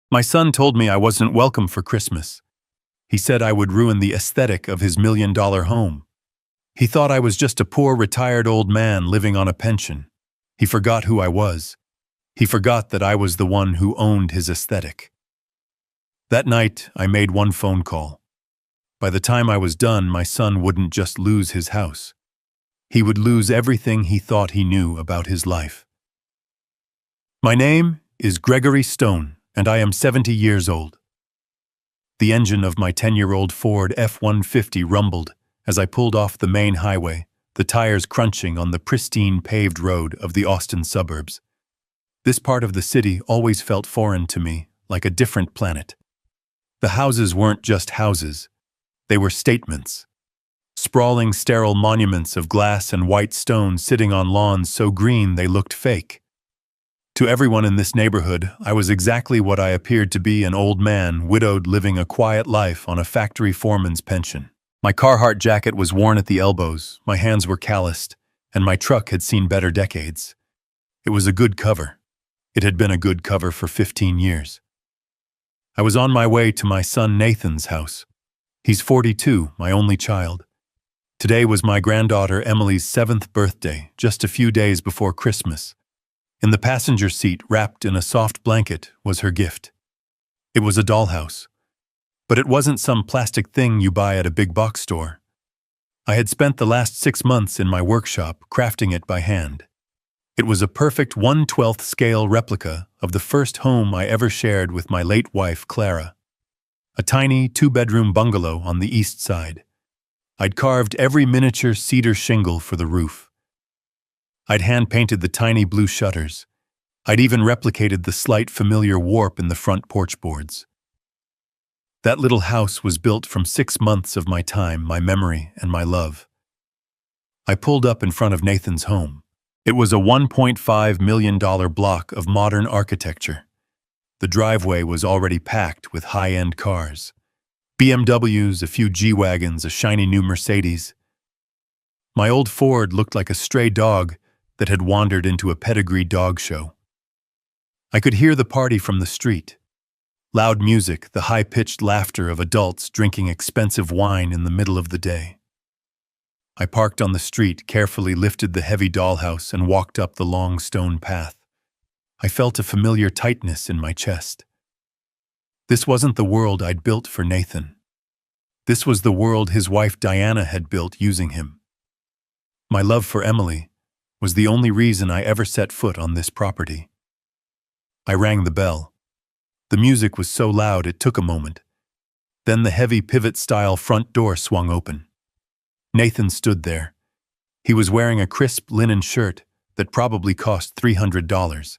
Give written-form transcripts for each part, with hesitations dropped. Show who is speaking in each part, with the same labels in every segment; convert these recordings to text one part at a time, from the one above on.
Speaker 1: My son told me I wasn't welcome for Christmas. He said I would ruin the aesthetic of his $1 million home. He thought I was just a poor retired old man living on a pension. He forgot who I was. He forgot that I was the one who owned his aesthetic. That night, I made one phone call. By the time I was done, my son wouldn't just lose his house. He would lose everything he thought he knew about his life. My name is Gregory Stone, and I am 70 years old. The engine of my 10-year-old Ford F-150 rumbled as I pulled off the main highway, the tires crunching on the pristine paved road of the Austin suburbs. This part of the city always felt foreign to me, like a different planet. The houses weren't just houses. They were statements. Sprawling, sterile monuments of glass and white stone sitting on lawns so green they looked fake. To everyone in this neighborhood, I was exactly what I appeared to be, an old man, widowed, living a quiet life on a factory foreman's pension. My Carhartt jacket was worn at the elbows, my hands were calloused, and my truck had seen better decades. It was a good cover. It had been a good cover for 15 years. I was on my way to my son Nathan's house. He's 42, my only child. Today was my granddaughter Emily's 7th birthday, just a few days before Christmas. In the passenger seat, wrapped in a soft blanket, was her gift. It was a dollhouse. But it wasn't some plastic thing you buy at a big box store. I had spent the last 6 months in my workshop crafting it by hand. It was a perfect 1/12 scale replica of the first home I ever shared with my late wife, Clara. A tiny 2-bedroom bungalow on the east side. I'd carved every miniature cedar shingle for the roof. I'd hand-painted the tiny blue shutters. I'd even replicated the slight familiar warp in the front porch boards. That little house was built from 6 months of my time, my memory, and my love. I pulled up in front of Nathan's home. It was a $1.5 million block of modern architecture. The driveway was already packed with high-end cars. BMWs, a few G-Wagons, a shiny new Mercedes. My old Ford looked like a stray dog that had wandered into a pedigree dog show. I could hear the party from the street. Loud music, the high-pitched laughter of adults drinking expensive wine in the middle of the day. I parked on the street, carefully lifted the heavy dollhouse, and walked up the long stone path. I felt a familiar tightness in my chest. This wasn't the world I'd built for Nathan. This was the world his wife Diana had built using him. My love for Emily was the only reason I ever set foot on this property. I rang the bell. The music was so loud it took a moment. Then the heavy pivot-style front door swung open. Nathan stood there. He was wearing a crisp linen shirt that probably cost $300.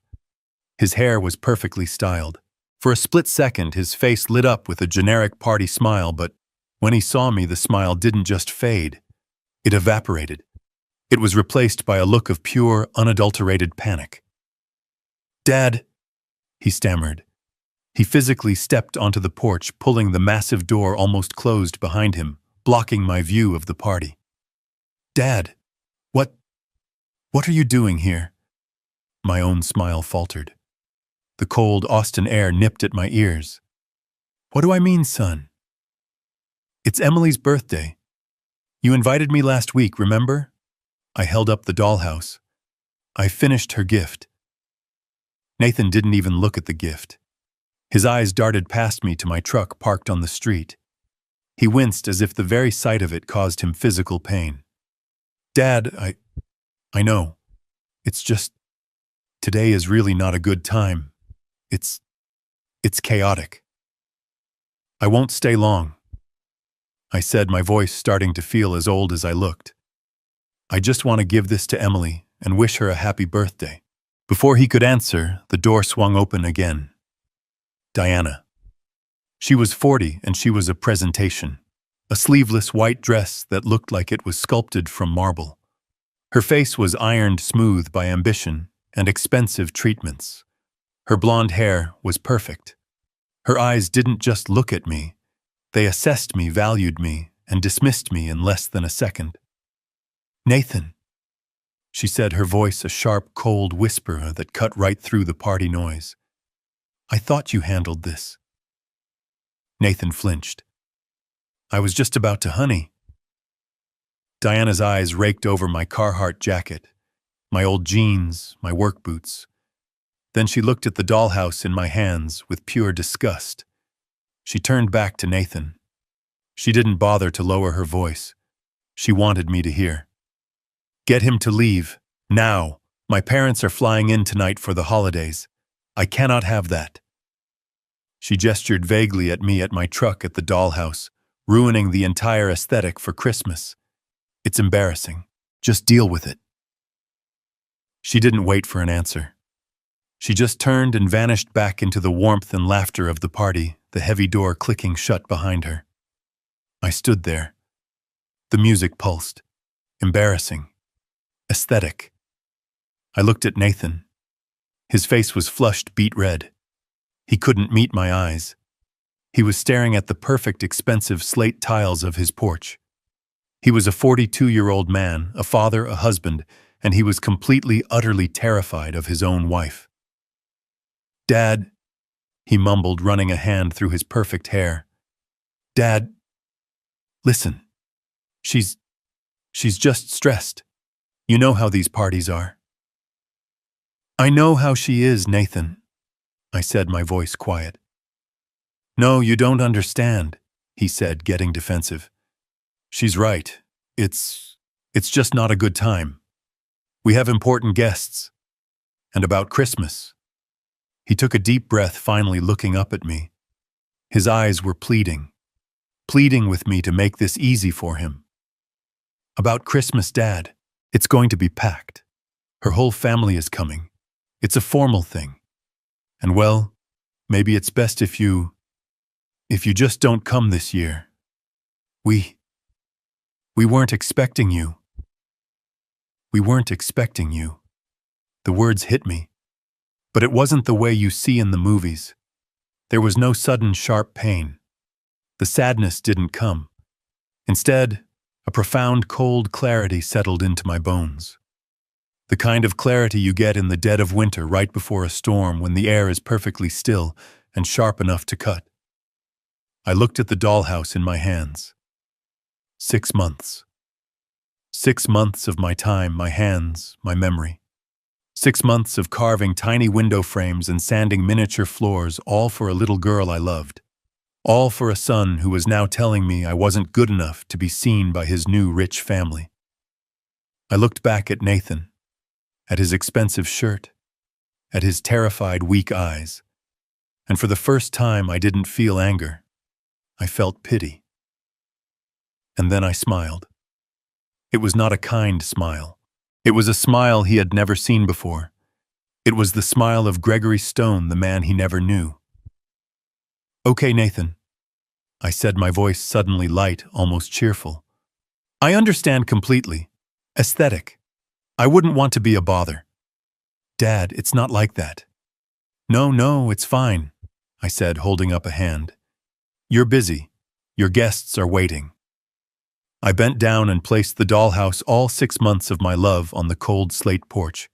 Speaker 1: His hair was perfectly styled. For a split second, his face lit up with a generic party smile, but when he saw me, the smile didn't just fade. It evaporated. It was replaced by a look of pure, unadulterated panic. "Dad," he stammered. He physically stepped onto the porch, pulling the massive door almost closed behind him, blocking my view of the party. "Dad, what are you doing here?" My own smile faltered. The cold Austin air nipped at my ears. "What do I mean, son?" "It's Emily's birthday. You invited me last week, remember?" I held up the dollhouse. "I finished her gift." Nathan didn't even look at the gift. His eyes darted past me to my truck parked on the street. He winced as if the very sight of it caused him physical pain. "Dad, I know. It's just, today is really not a good time. It's chaotic." "I won't stay long," I said, my voice starting to feel as old as I looked. "I just want to give this to Emily and wish her a happy birthday." Before he could answer, the door swung open again. Diana. She was 40 and she was a presentation. A sleeveless white dress that looked like it was sculpted from marble. Her face was ironed smooth by ambition and expensive treatments. Her blonde hair was perfect. Her eyes didn't just look at me. They assessed me, valued me, and dismissed me in less than a second. "Nathan," she said, her voice a sharp, cold whisper that cut right through the party noise. I thought you handled this. Nathan flinched. I was just about to, honey. Diana's eyes raked over my Carhartt jacket, my old jeans, my work boots. Then she looked at the dollhouse in my hands with pure disgust. She turned back to Nathan. She didn't bother to lower her voice. She wanted me to hear. Get him to leave, now. My parents are flying in tonight for the holidays. I cannot have that. She gestured vaguely at me at my truck at the dollhouse, ruining the entire aesthetic for Christmas. It's embarrassing. Just deal with it. She didn't wait for an answer. She just turned and vanished back into the warmth and laughter of the party, the heavy door clicking shut behind her. I stood there. The music pulsed. Embarrassing. Aesthetic. I looked at Nathan. His face was flushed beet red. He couldn't meet my eyes. He was staring at the perfect, expensive slate tiles of his porch. He was a 42-year-old man, a father, a husband, and he was completely, utterly terrified of his own wife. Dad, he mumbled, running a hand through his perfect hair. Dad, listen. She's just stressed. You know how these parties are. I know how she is, Nathan, I said, my voice quiet. No, you don't understand, he said, getting defensive. She's right. It's just not a good time. We have important guests. And about Christmas. He took a deep breath, finally looking up at me. His eyes were pleading with me to make this easy for him. About Christmas, Dad. It's going to be packed. Her whole family is coming. It's a formal thing. And well, maybe it's best if you just don't come this year. We weren't expecting you. We weren't expecting you. The words hit me. But it wasn't the way you see in the movies. There was no sudden sharp pain. The sadness didn't come. Instead, a profound cold clarity settled into my bones. The kind of clarity you get in the dead of winter right before a storm when the air is perfectly still and sharp enough to cut. I looked at the dollhouse in my hands. 6 months. 6 months of my time, my hands, my memory. 6 months of carving tiny window frames and sanding miniature floors, all for a little girl I loved. All for a son who was now telling me I wasn't good enough to be seen by his new rich family. I looked back at Nathan, at his expensive shirt, at his terrified, weak eyes, and for the first time I didn't feel anger. I felt pity. And then I smiled. It was not a kind smile. It was a smile he had never seen before. It was the smile of Gregory Stone, the man he never knew. Okay, Nathan, I said, my voice suddenly light, almost cheerful. I understand completely. Aesthetic. I wouldn't want to be a bother. Dad, it's not like that. No, it's fine, I said, holding up a hand. You're busy. Your guests are waiting. I bent down and placed the dollhouse, all 6 months of my love, on the cold slate porch.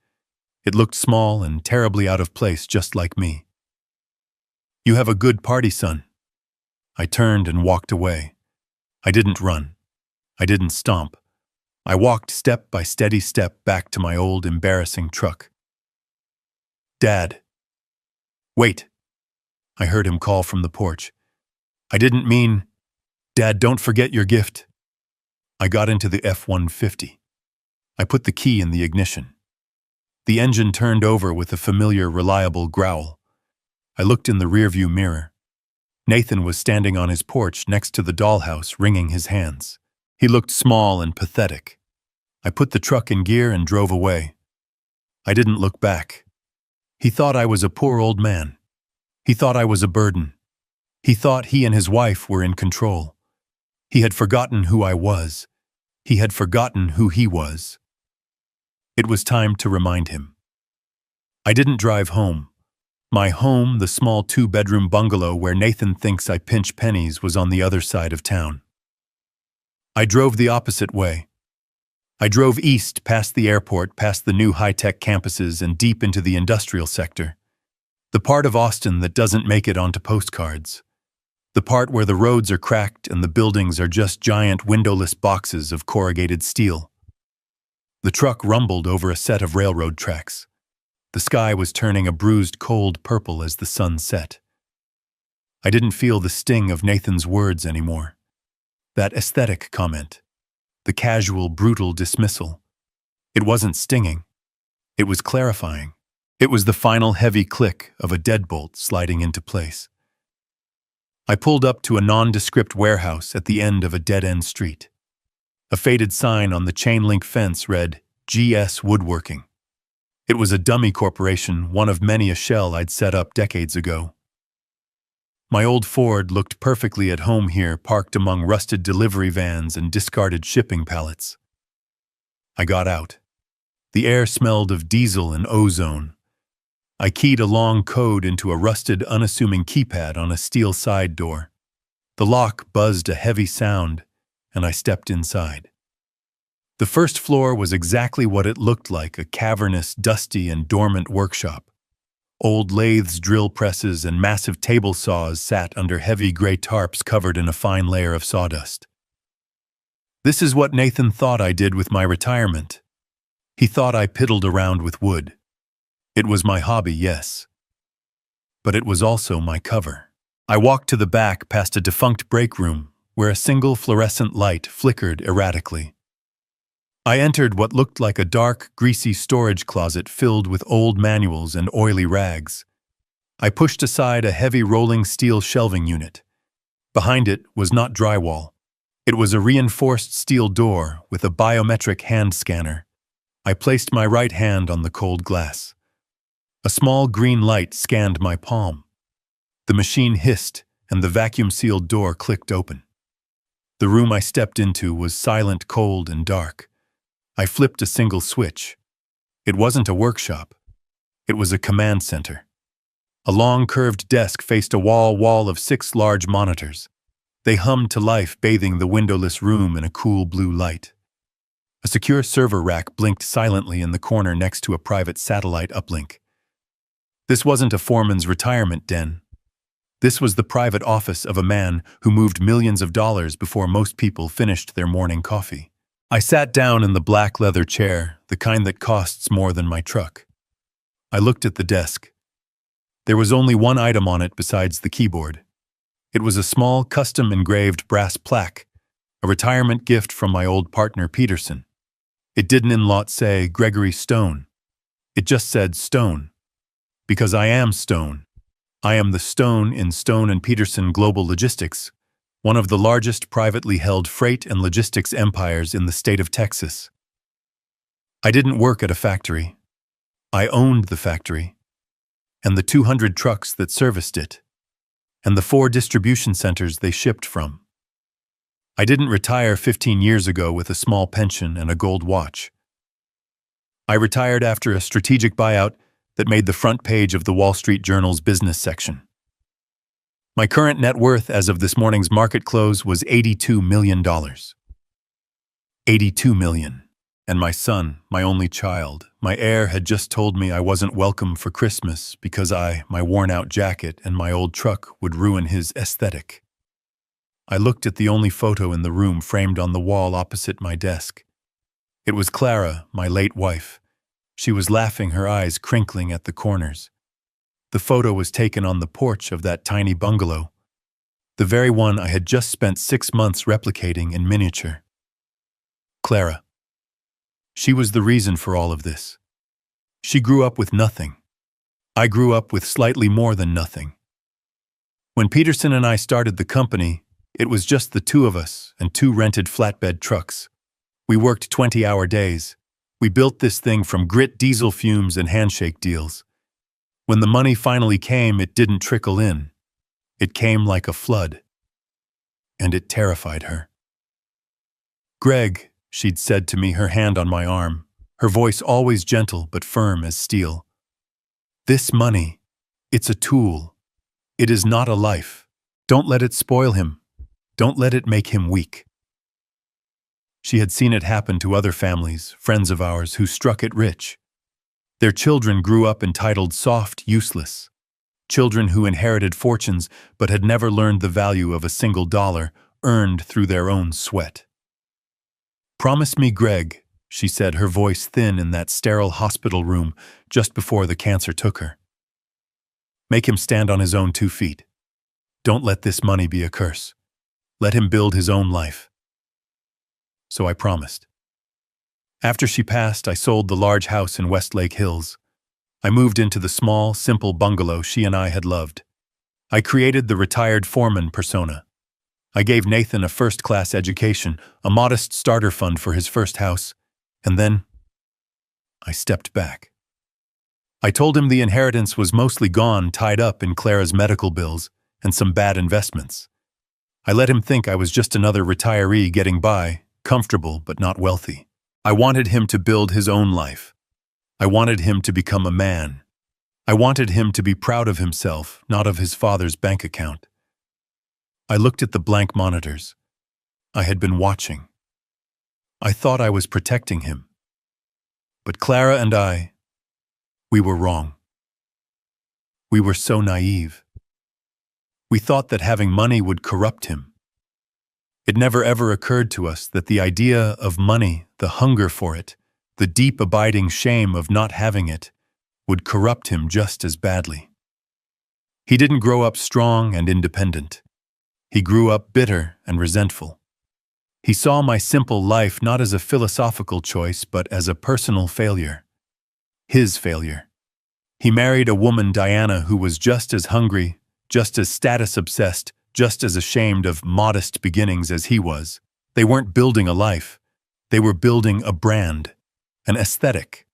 Speaker 1: It looked small and terribly out of place, just like me. You have a good party, son. I turned and walked away. I didn't run. I didn't stomp. I walked step by steady step back to my old, embarrassing truck. Dad. Wait. I heard him call from the porch. I didn't mean, Dad, don't forget your gift. I got into the F-150. I put the key in the ignition. The engine turned over with a familiar, reliable growl. I looked in the rearview mirror. Nathan was standing on his porch next to the dollhouse, wringing his hands. He looked small and pathetic. I put the truck in gear and drove away. I didn't look back. He thought I was a poor old man. He thought I was a burden. He thought he and his wife were in control. He had forgotten who I was. He had forgotten who he was. It was time to remind him. I didn't drive home. My home, the small 2-bedroom bungalow where Nathan thinks I pinch pennies, was on the other side of town. I drove the opposite way. I drove east, past the airport, past the new high-tech campuses, and deep into the industrial sector. The part of Austin that doesn't make it onto postcards. The part where the roads are cracked and the buildings are just giant windowless boxes of corrugated steel. The truck rumbled over a set of railroad tracks. The sky was turning a bruised cold purple as the sun set. I didn't feel the sting of Nathan's words anymore. That aesthetic comment. The casual, brutal dismissal. It wasn't stinging. It was clarifying. It was the final heavy click of a deadbolt sliding into place. I pulled up to a nondescript warehouse at the end of a dead-end street. A faded sign on the chain-link fence read, GS Woodworking. It was a dummy corporation, one of many a shell I'd set up decades ago. My old Ford looked perfectly at home here, parked among rusted delivery vans and discarded shipping pallets. I got out. The air smelled of diesel and ozone. I keyed a long code into a rusted, unassuming keypad on a steel side door. The lock buzzed a heavy sound, and I stepped inside. The first floor was exactly what it looked like, a cavernous, dusty, and dormant workshop. Old lathes, drill presses, and massive table saws sat under heavy gray tarps covered in a fine layer of sawdust. This is what Nathan thought I did with my retirement. He thought I piddled around with wood. It was my hobby, yes. But it was also my cover. I walked to the back past a defunct break room where a single fluorescent light flickered erratically. I entered what looked like a dark, greasy storage closet filled with old manuals and oily rags. I pushed aside a heavy rolling steel shelving unit. Behind it was not drywall. It was a reinforced steel door with a biometric hand scanner. I placed my right hand on the cold glass. A small green light scanned my palm. The machine hissed, and the vacuum-sealed door clicked open. The room I stepped into was silent, cold, and dark. I flipped a single switch. It wasn't a workshop. It was a command center. A long, curved desk faced a wall of 6 large monitors. They hummed to life, bathing the windowless room in a cool blue light. A secure server rack blinked silently in the corner next to a private satellite uplink. This wasn't a foreman's retirement den. This was the private office of a man who moved millions of dollars before most people finished their morning coffee. I sat down in the black leather chair, the kind that costs more than my truck. I looked at the desk. There was only one item on it besides the keyboard. It was a small, custom-engraved brass plaque, a retirement gift from my old partner Peterson. It didn't in lot say Gregory Stone. It just said Stone. Because I am Stone. I am the Stone in Stone & Peterson Global Logistics, one of the largest privately held freight and logistics empires in the state of Texas. I didn't work at a factory. I owned the factory, and the 200 trucks that serviced it, and the 4 distribution centers they shipped from. I didn't retire 15 years ago with a small pension and a gold watch. I retired after a strategic buyout that made the front page of the Wall Street Journal's business section. My current net worth as of this morning's market close was $82 million. $82 million. And my son, my only child, my heir, had just told me I wasn't welcome for Christmas because my worn-out jacket and my old truck would ruin his aesthetic. I looked at the only photo in the room framed on the wall opposite my desk. It was Clara, my late wife. She was laughing, her eyes crinkling at the corners. The photo was taken on the porch of that tiny bungalow, the very one I had just spent 6 months replicating in miniature. Clara. She was the reason for all of this. She grew up with nothing. I grew up with slightly more than nothing. When Peterson and I started the company, it was just the 2 of us and 2 rented flatbed trucks. We worked 20-hour days. We built this thing from grit, diesel fumes, and handshake deals. When the money finally came, it didn't trickle in. It came like a flood. And it terrified her. "Greg," she'd said to me, her hand on my arm, her voice always gentle but firm as steel. "This money, it's a tool. It is not a life. Don't let it spoil him. Don't let it make him weak." She had seen it happen to other families, friends of ours, who struck it rich. Their children grew up entitled soft, useless. Children who inherited fortunes but had never learned the value of a single dollar earned through their own sweat. "Promise me, Greg," she said, her voice thin in that sterile hospital room just before the cancer took her. "Make him stand on his own 2 feet. Don't let this money be a curse. Let him build his own life." So I promised. After she passed, I sold the large house in Westlake Hills. I moved into the small, simple bungalow she and I had loved. I created the retired foreman persona. I gave Nathan a first-class education, a modest starter fund for his first house, and then I stepped back. I told him the inheritance was mostly gone, tied up in Clara's medical bills and some bad investments. I let him think I was just another retiree getting by, comfortable but not wealthy. I wanted him to build his own life. I wanted him to become a man. I wanted him to be proud of himself, not of his father's bank account. I looked at the blank monitors. I had been watching. I thought I was protecting him. But Clara and we were wrong. We were so naive. We thought that having money would corrupt him. It never ever occurred to us that the idea of money, the hunger for it, the deep abiding shame of not having it, would corrupt him just as badly. He didn't grow up strong and independent. He grew up bitter and resentful. He saw my simple life not as a philosophical choice, but as a personal failure. His failure. He married a woman, Diana, who was just as hungry, just as status-obsessed, just as ashamed of modest beginnings as he was. They weren't building a life. They were building a brand, an aesthetic.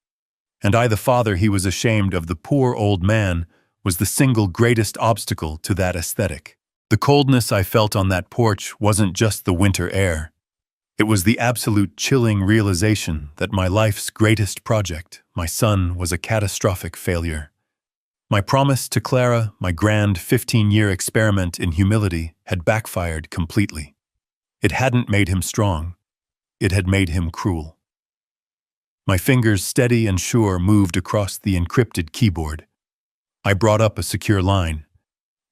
Speaker 1: And I, the father he was ashamed of, the poor old man, was the single greatest obstacle to that aesthetic. The coldness I felt on that porch wasn't just the winter air. It was the absolute chilling realization that my life's greatest project, my son, was a catastrophic failure. My promise to Clara, my grand 15-year experiment in humility, had backfired completely. It hadn't made him strong. It had made him cruel. My fingers, steady and sure, moved across the encrypted keyboard. I brought up a secure line.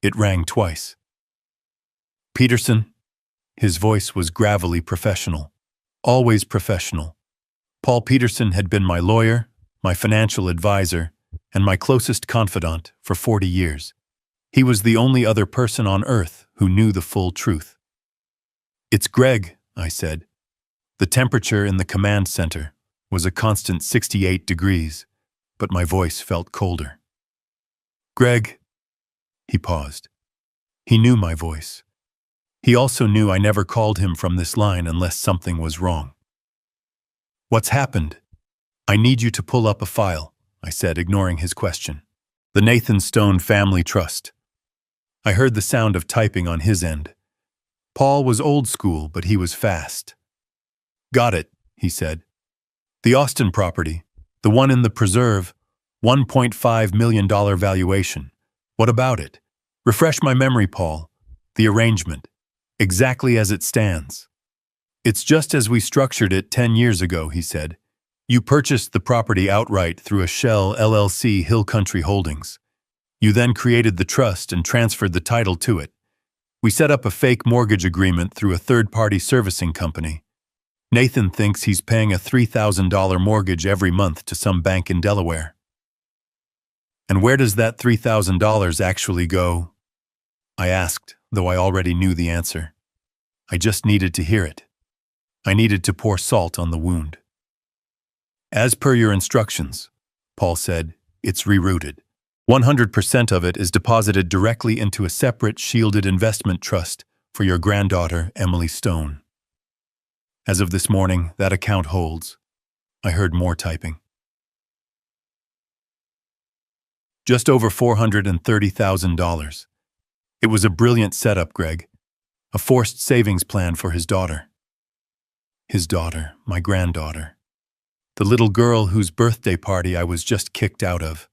Speaker 1: It rang twice. "Peterson?" His voice was gravelly professional. Always professional. Paul Peterson had been my lawyer, my financial advisor, and my closest confidant for 40 years. He was the only other person on earth who knew the full truth. "It's Greg," I said. The temperature in the command center was a constant 68 degrees, but my voice felt colder. "Greg." He paused. He knew my voice. He also knew I never called him from this line unless something was wrong. "What's happened?" "I need you to pull up a file," I said, ignoring his question. "The Nathan Stone Family Trust." I heard the sound of typing on his end. Paul was old school, but he was fast. "Got it," he said. "The Austin property, the one in the preserve, $1.5 million valuation. What about it? Refresh my memory, Paul. The arrangement. Exactly as it stands." "It's just as we structured it 10 years ago," he said. "You purchased the property outright through a shell LLC, Hill Country Holdings. You then created the trust and transferred the title to it. We set up a fake mortgage agreement through a third-party servicing company. Nathan thinks he's paying a $3,000 mortgage every month to some bank in Delaware. And where does that $3,000 actually go?" I asked, though I already knew the answer. I just needed to hear it. I needed to pour salt on the wound. "As per your instructions," Paul said, "it's rerouted. 100% of it is deposited directly into a separate shielded investment trust for your granddaughter, Emily Stone. As of this morning, that account holds." I heard more typing. "Just over $430,000. It was a brilliant setup, Greg. A forced savings plan for his daughter." His daughter, my granddaughter. The little girl whose birthday party I was just kicked out of.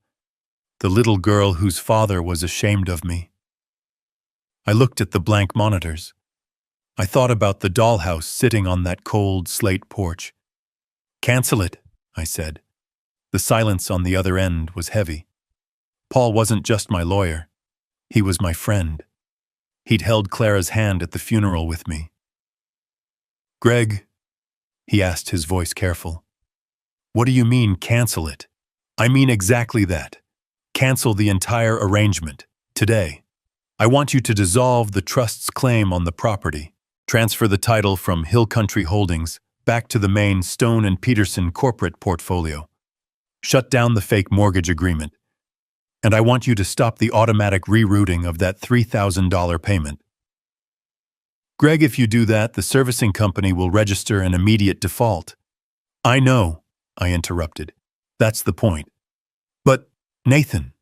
Speaker 1: The little girl whose father was ashamed of me. I looked at the blank monitors. I thought about the dollhouse sitting on that cold slate porch. "Cancel it," I said. The silence on the other end was heavy. Paul wasn't just my lawyer. He was my friend. He'd held Clara's hand at the funeral with me. "Greg," he asked, his voice careful, "what do you mean, cancel it?" "I mean exactly that. Cancel the entire arrangement, today. I want you to dissolve the trust's claim on the property, transfer the title from Hill Country Holdings back to the main Stone and Peterson corporate portfolio. Shut down the fake mortgage agreement. And I want you to stop the automatic rerouting of that $3,000 payment. Greg, if you do that, the servicing company will register an immediate default." "I know," I interrupted. "That's the point. But, Nathan,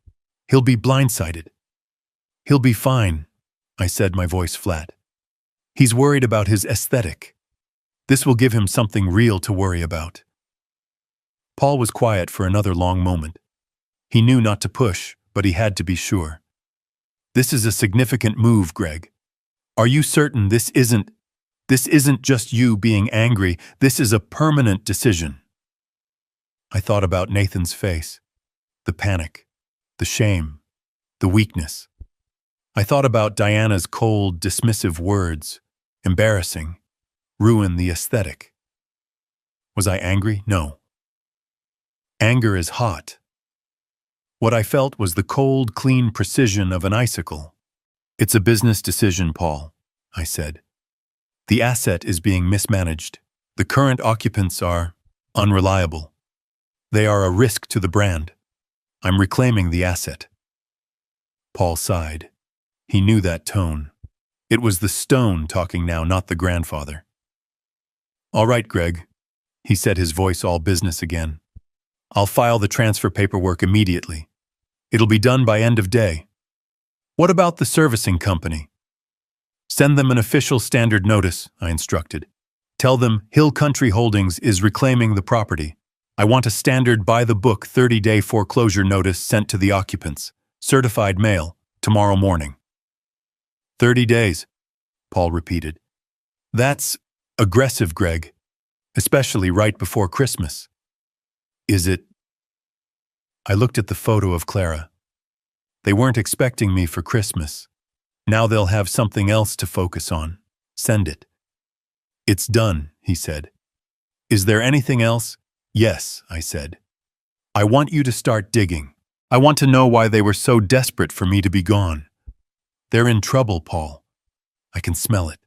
Speaker 1: he'll be blindsided." "He'll be fine," I said, my voice flat. "He's worried about his aesthetic. This will give him something real to worry about." Paul was quiet for another long moment. He knew not to push, but he had to be sure. "This is a significant move, Greg. Are you certain this isn't just you being angry? This is a permanent decision." I thought about Nathan's face, the panic, the shame, the weakness. I thought about Diana's cold, dismissive words, embarrassing, ruin the aesthetic. Was I angry? No. Anger is hot. What I felt was the cold, clean precision of an icicle. "It's a business decision, Paul," I said. "The asset is being mismanaged. The current occupants are unreliable. They are a risk to the brand. I'm reclaiming the asset." Paul sighed. He knew that tone. It was the stone talking now, not the grandfather. "All right, Greg," he said, his voice all business again. "I'll file the transfer paperwork immediately. It'll be done by end of day. What about the servicing company?" "Send them an official standard notice," I instructed. "Tell them Hill Country Holdings is reclaiming the property. I want a standard by-the-book 30-day foreclosure notice sent to the occupants. Certified mail, tomorrow morning." 30 days, Paul repeated. "That's aggressive, Greg, especially right before Christmas." "Is it?" I looked at the photo of Clara. They weren't expecting me for Christmas. Now they'll have something else to focus on. Send it. "It's done," he said. "Is there anything else?" "Yes," I said. "I want you to start digging. I want to know why they were so desperate for me to be gone. They're in trouble, Paul. I can smell it.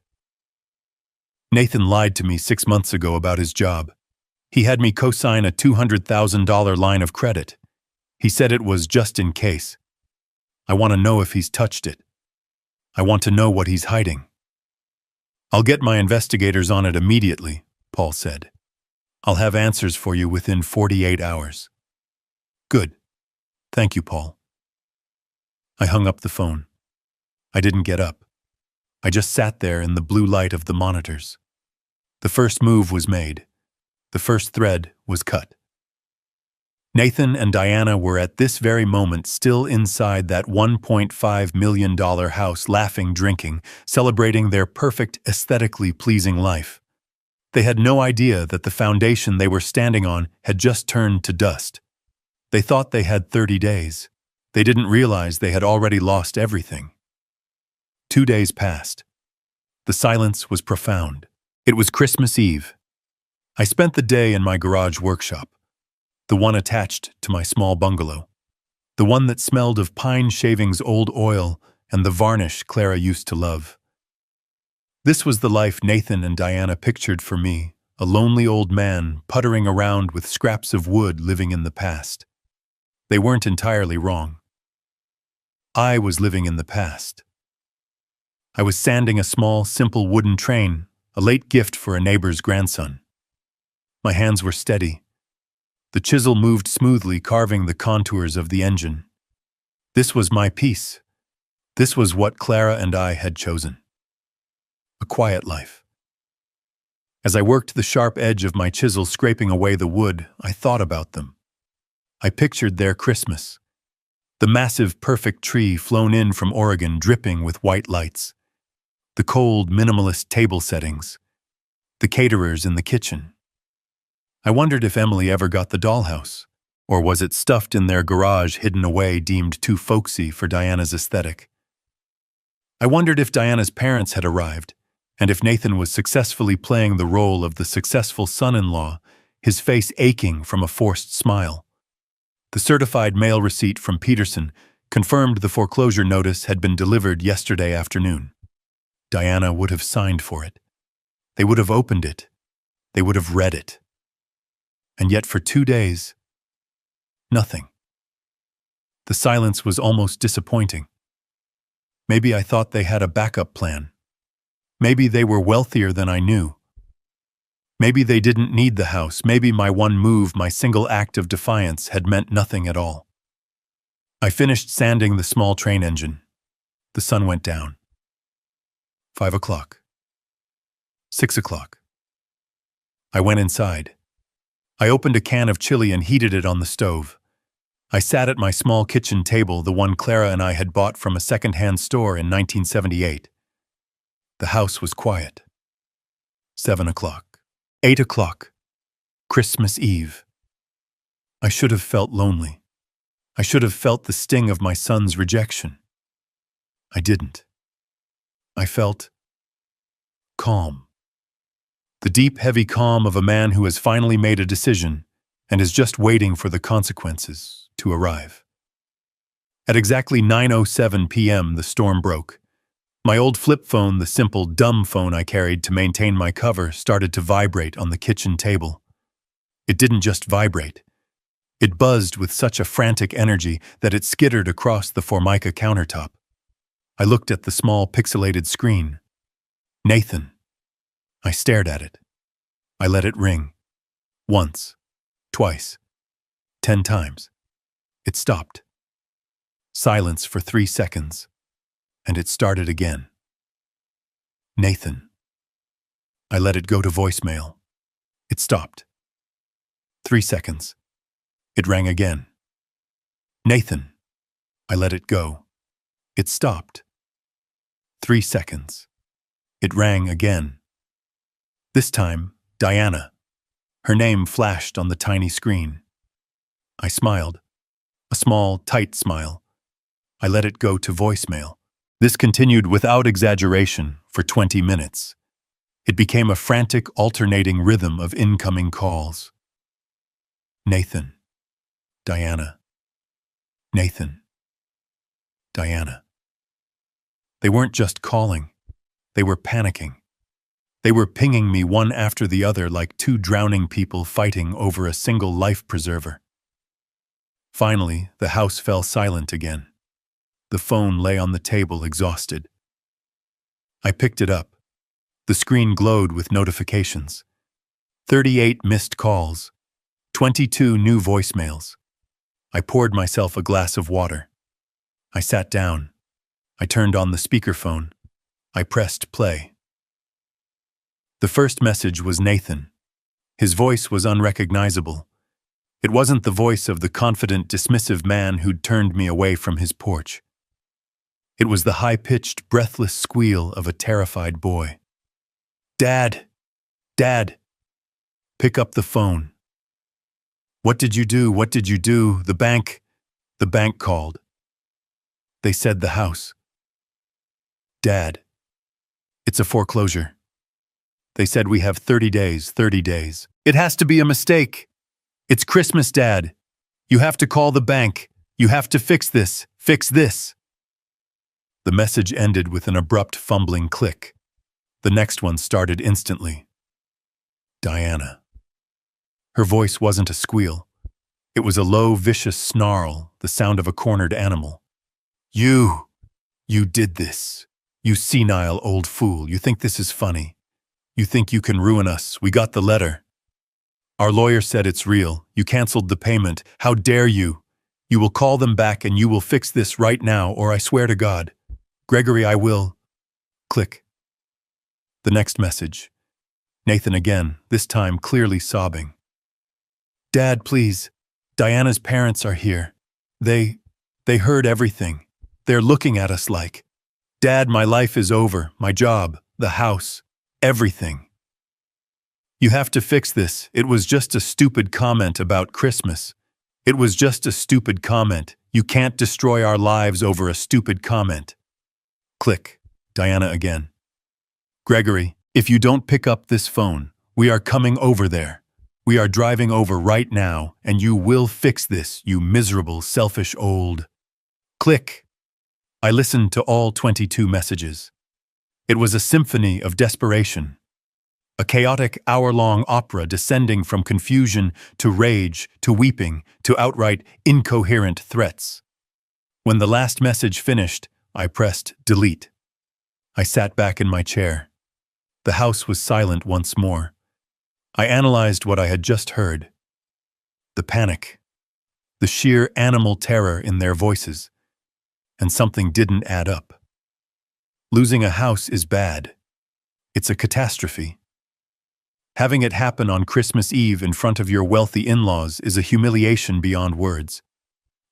Speaker 1: Nathan lied to me 6 months ago about his job. He had me co-sign a $200,000 line of credit. He said it was just in case. I want to know if he's touched it. I want to know what he's hiding." "I'll get my investigators on it immediately," Paul said. "I'll have answers for you within 48 hours. "Good. Thank you, Paul." I hung up the phone. I didn't get up. I just sat there in the blue light of the monitors. The first move was made. The first thread was cut. Nathan and Diana were at this very moment still inside that $1.5 million house, laughing, drinking, celebrating their perfect, aesthetically pleasing life. They had no idea that the foundation they were standing on had just turned to dust. They thought they had 30 days. They didn't realize they had already lost everything. 2 days passed. The silence was profound. It was Christmas Eve. I spent the day in my garage workshop, the one attached to my small bungalow, the one that smelled of pine shavings, old oil, and the varnish Clara used to love. This was the life Nathan and Diana pictured for me, a lonely old man puttering around with scraps of wood living in the past. They weren't entirely wrong. I was living in the past. I was sanding a small, simple wooden train, a late gift for a neighbor's grandson. My hands were steady. The chisel moved smoothly, carving the contours of the engine. This was my piece. This was what Clara and I had chosen. A quiet life. As I worked the sharp edge of my chisel scraping away the wood, I thought about them. I pictured their Christmas. The massive, perfect tree flown in from Oregon, dripping with white lights. The cold, minimalist table settings. The caterers in the kitchen. I wondered if Emily ever got the dollhouse, or was it stuffed in their garage, hidden away, deemed too folksy for Diana's aesthetic. I wondered if Diana's parents had arrived, and if Nathan was successfully playing the role of the successful son-in-law, his face aching from a forced smile. The certified mail receipt from Peterson confirmed the foreclosure notice had been delivered yesterday afternoon. Diana would have signed for it. They would have opened it. They would have read it. And yet for 2 days, nothing. The silence was almost disappointing. Maybe I thought they had a backup plan. Maybe they were wealthier than I knew. Maybe they didn't need the house. Maybe my one move, my single act of defiance, had meant nothing at all. I finished sanding the small train engine. The sun went down. 5 o'clock. 6 o'clock. I went inside. I opened a can of chili and heated it on the stove. I sat at my small kitchen table, the one Clara and I had bought from a second-hand store in 1978. The house was quiet. 7 o'clock. 8 o'clock. Christmas Eve. I should have felt lonely. I should have felt the sting of my son's rejection. I didn't. I felt calm. The deep, heavy calm of a man who has finally made a decision and is just waiting for the consequences to arrive. At exactly 9:07 p.m., the storm broke. My old flip phone, the simple, dumb phone I carried to maintain my cover, started to vibrate on the kitchen table. It didn't just vibrate. It buzzed with such a frantic energy that it skittered across the Formica countertop. I looked at the small, pixelated screen. Nathan. I stared at it. I let it ring. Once. Twice. 10 times. It stopped. Silence for 3 seconds. And it started again. Nathan. I let it go to voicemail. It stopped. 3 seconds. It rang again. Nathan. I let it go. It stopped. 3 seconds. It rang again. This time, Diana. Her name flashed on the tiny screen. I smiled. A small, tight smile. I let it go to voicemail. This continued without exaggeration for 20 minutes. It became a frantic, alternating rhythm of incoming calls. Nathan. Diana. Nathan. Diana. They weren't just calling. They were panicking. They were pinging me one after the other like two drowning people fighting over a single life preserver. Finally, the house fell silent again. The phone lay on the table, exhausted. I picked it up. The screen glowed with notifications. 38 missed calls. 22 new voicemails. I poured myself a glass of water. I sat down. I turned on the speakerphone. I pressed play. The first message was Nathan. His voice was unrecognizable. It wasn't the voice of the confident, dismissive man who'd turned me away from his porch. It was the high-pitched, breathless squeal of a terrified boy. Dad! Dad! Pick up the phone. What did you do? What did you do? The bank called. They said the house. Dad. It's a foreclosure. They said we have 30 days, 30 days. It has to be a mistake. It's Christmas, Dad. You have to call the bank. You have to fix this. Fix this. The message ended with an abrupt fumbling click. The next one started instantly. Diana. Her voice wasn't a squeal. It was a low, vicious snarl, the sound of a cornered animal. You did this. You senile old fool. You think this is funny. You think you can ruin us. We got the letter. Our lawyer said it's real. You canceled the payment. How dare you? You will call them back and you will fix this right now, or I swear to God. Gregory, I will. Click. The next message. Nathan again, this time clearly sobbing. Dad, please. Diana's parents are here. They heard everything. They're looking at us like, Dad, my life is over. My job, the house, everything. You have to fix this. It was just a stupid comment about Christmas. It was just a stupid comment. You can't destroy our lives over a stupid comment. Click. Diana again. Gregory, if you don't pick up this phone, we are coming over there. We are driving over right now, and you will fix this, you miserable, selfish old... Click. I listened to all 22 messages. It was a symphony of desperation. A chaotic hour-long opera descending from confusion to rage to weeping to outright incoherent threats. When the last message finished, I pressed delete. I sat back in my chair. The house was silent once more. I analyzed what I had just heard. The panic. The sheer animal terror in their voices. And something didn't add up. Losing a house is bad. It's a catastrophe. Having it happen on Christmas Eve in front of your wealthy in-laws is a humiliation beyond words.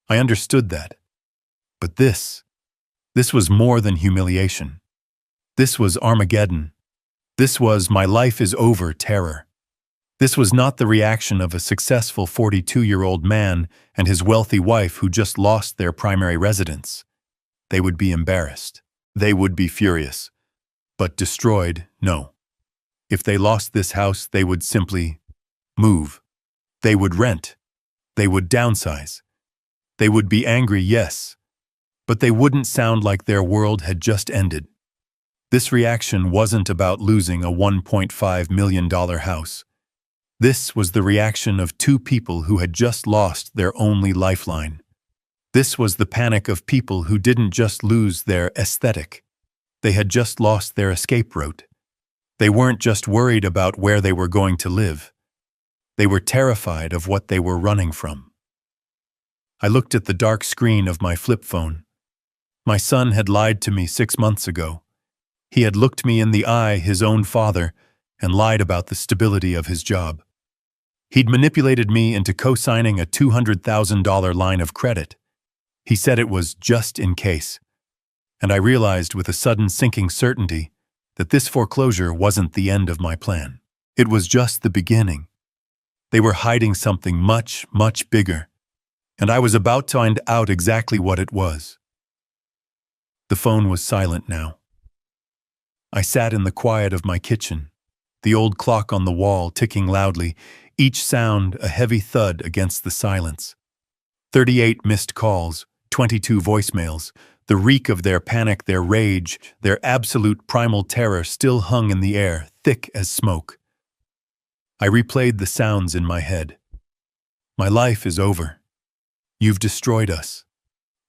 Speaker 1: I understood that. But this was more than humiliation. This was Armageddon. This was my life is over terror. This was not the reaction of a successful 42-year-old man and his wealthy wife who just lost their primary residence. They would be embarrassed. They would be furious. But destroyed, no. If they lost this house, they would simply move. They would rent. They would downsize. They would be angry, yes. But they wouldn't sound like their world had just ended. This reaction wasn't about losing a $1.5 million house. This was the reaction of two people who had just lost their only lifeline. This was the panic of people who didn't just lose their aesthetic. They had just lost their escape route. They weren't just worried about where they were going to live. They were terrified of what they were running from. I looked at the dark screen of my flip phone. My son had lied to me 6 months ago. He had looked me in the eye, his own father, and lied about the stability of his job. He'd manipulated me into co-signing a $200,000 line of credit. He said it was just in case. And I realized with a sudden sinking certainty that this foreclosure wasn't the end of my plan. It was just the beginning. They were hiding something much, much bigger, and I was about to find out exactly what it was. The phone was silent now. I sat in the quiet of my kitchen, the old clock on the wall ticking loudly, each sound a heavy thud against the silence. 38 missed calls, 22 voicemails. The reek of their panic, their rage, their absolute primal terror still hung in the air, thick as smoke. I replayed the sounds in my head. My life is over. You've destroyed us.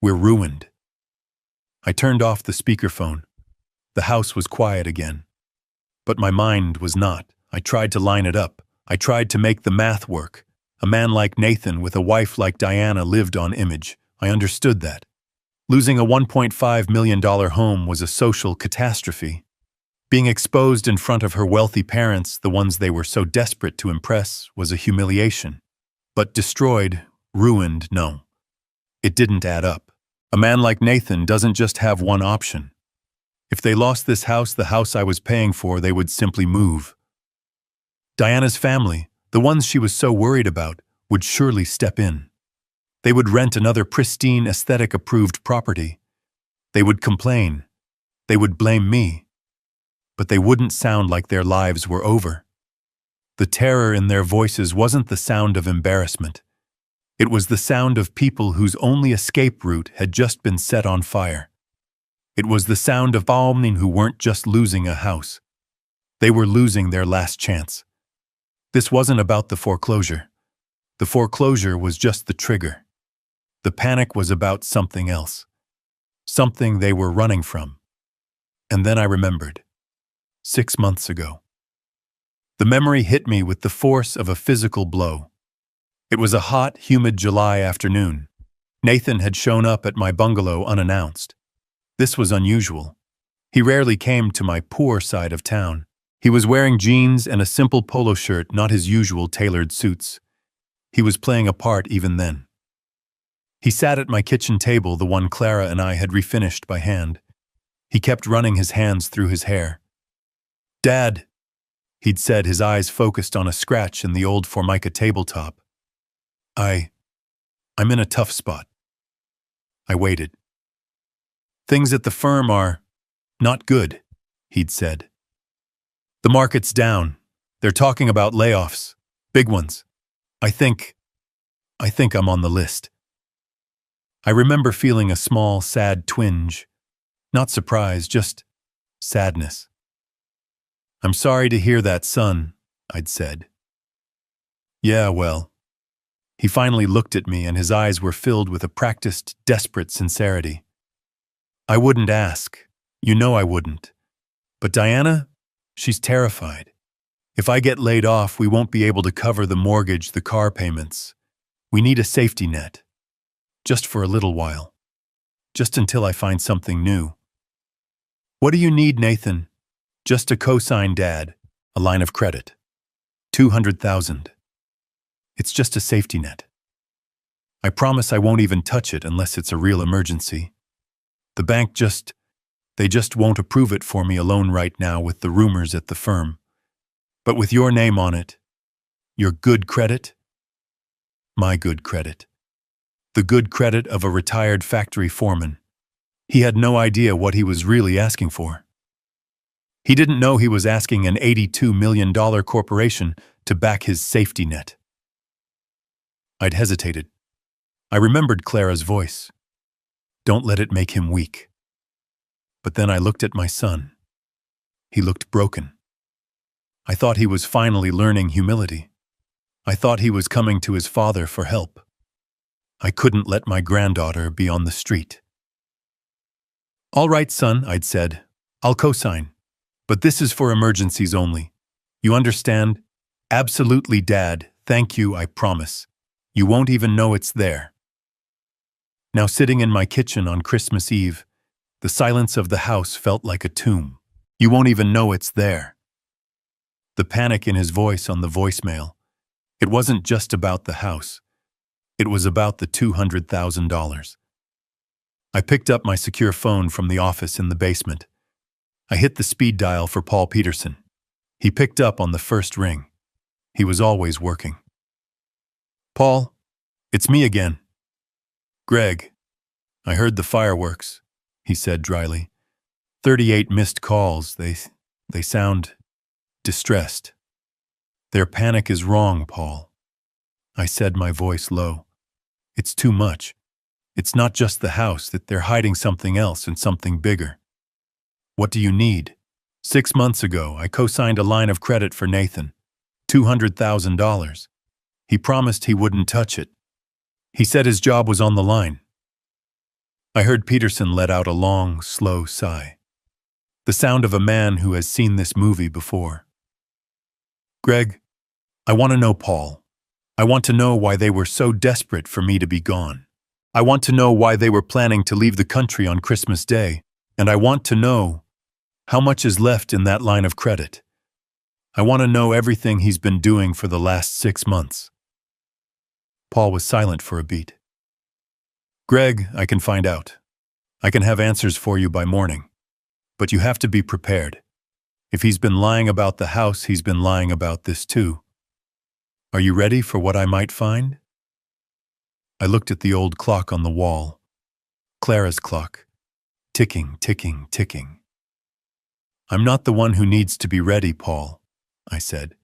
Speaker 1: We're ruined. I turned off the speakerphone. The house was quiet again. But my mind was not. I tried to line it up. I tried to make the math work. A man like Nathan with a wife like Diana lived on image. I understood that. Losing a $1.5 million home was a social catastrophe. Being exposed in front of her wealthy parents, the ones they were so desperate to impress, was a humiliation. But destroyed, ruined, no. It didn't add up. A man like Nathan doesn't just have one option. If they lost this house, the house I was paying for, they would simply move. Diana's family, the ones she was so worried about, would surely step in. They would rent another pristine, aesthetic-approved property. They would complain. They would blame me. But they wouldn't sound like their lives were over. The terror in their voices wasn't the sound of embarrassment. It was the sound of people whose only escape route had just been set on fire. It was the sound of Balmning who weren't just losing a house. They were losing their last chance. This wasn't about the foreclosure. The foreclosure was just the trigger. The panic was about something else. Something they were running from. And then I remembered. 6 months ago. The memory hit me with the force of a physical blow. It was a hot, humid July afternoon. Nathan had shown up at my bungalow unannounced. This was unusual. He rarely came to my poor side of town. He was wearing jeans and a simple polo shirt, not his usual tailored suits. He was playing a part even then. He sat at my kitchen table, the one Clara and I had refinished by hand. He kept running his hands through his hair. "Dad," he'd said, his eyes focused on a scratch in the old Formica tabletop. I'm in a tough spot." I waited. "Things at the firm are..." Not good, he'd said. The market's down. They're talking about layoffs. Big ones. I think I'm on the list. I remember feeling a small, sad twinge. Not surprise, just sadness. I'm sorry to hear that, son, I'd said. Yeah, well. He finally looked at me and his eyes were filled with a practiced, desperate sincerity. I wouldn't ask. You know I wouldn't. But Diana, she's terrified. If I get laid off, we won't be able to cover the mortgage, the car payments. We need a safety net. Just for a little while. Just until I find something new. What do you need, Nathan? Just a cosign, Dad. A line of credit. 200,000. It's just a safety net. I promise I won't even touch it unless it's a real emergency. The bank they just won't approve it for me alone right now with the rumors at the firm. But with your name on it, your good credit, my good credit, the good credit of a retired factory foreman. He had no idea what he was really asking for. He didn't know he was asking an $82 million corporation to back his safety net. I'd hesitated. I remembered Clara's voice. Don't let it make him weak. But then I looked at my son. He looked broken. I thought he was finally learning humility. I thought he was coming to his father for help. I couldn't let my granddaughter be on the street. All right, son, I'd said. I'll cosign. But this is for emergencies only. You understand? Absolutely, Dad. Thank you, I promise. You won't even know it's there. Now sitting in my kitchen on Christmas Eve, the silence of the house felt like a tomb. You won't even know it's there. The panic in his voice on the voicemail. It wasn't just about the house. It was about the $200,000. I picked up my secure phone from the office in the basement. I hit the speed dial for Paul Peterson. He picked up on the first ring. He was always working. Paul, it's me again. Greg, I heard the fireworks, he said dryly. 38 missed calls. They sound distressed. Their panic is wrong, Paul. I said, my voice low. It's too much. It's not just the house, that they're hiding something else and something bigger. What do you need? 6 months ago, I co-signed a line of credit for Nathan. $200,000. He promised he wouldn't touch it. He said his job was on the line. I heard Peterson let out a long, slow sigh. The sound of a man who has seen this movie before. Greg, I want to know Paul. I want to know why they were so desperate for me to be gone. I want to know why they were planning to leave the country on Christmas Day, and I want to know how much is left in that line of credit. I want to know everything he's been doing for the last 6 months. Paul was silent for a beat. Greg, I can find out. I can have answers for you by morning. But you have to be prepared. If he's been lying about the house, he's been lying about this too. Are you ready for what I might find? I looked at the old clock on the wall. Clara's clock. Ticking, ticking, ticking. I'm not the one who needs to be ready, Paul, I said.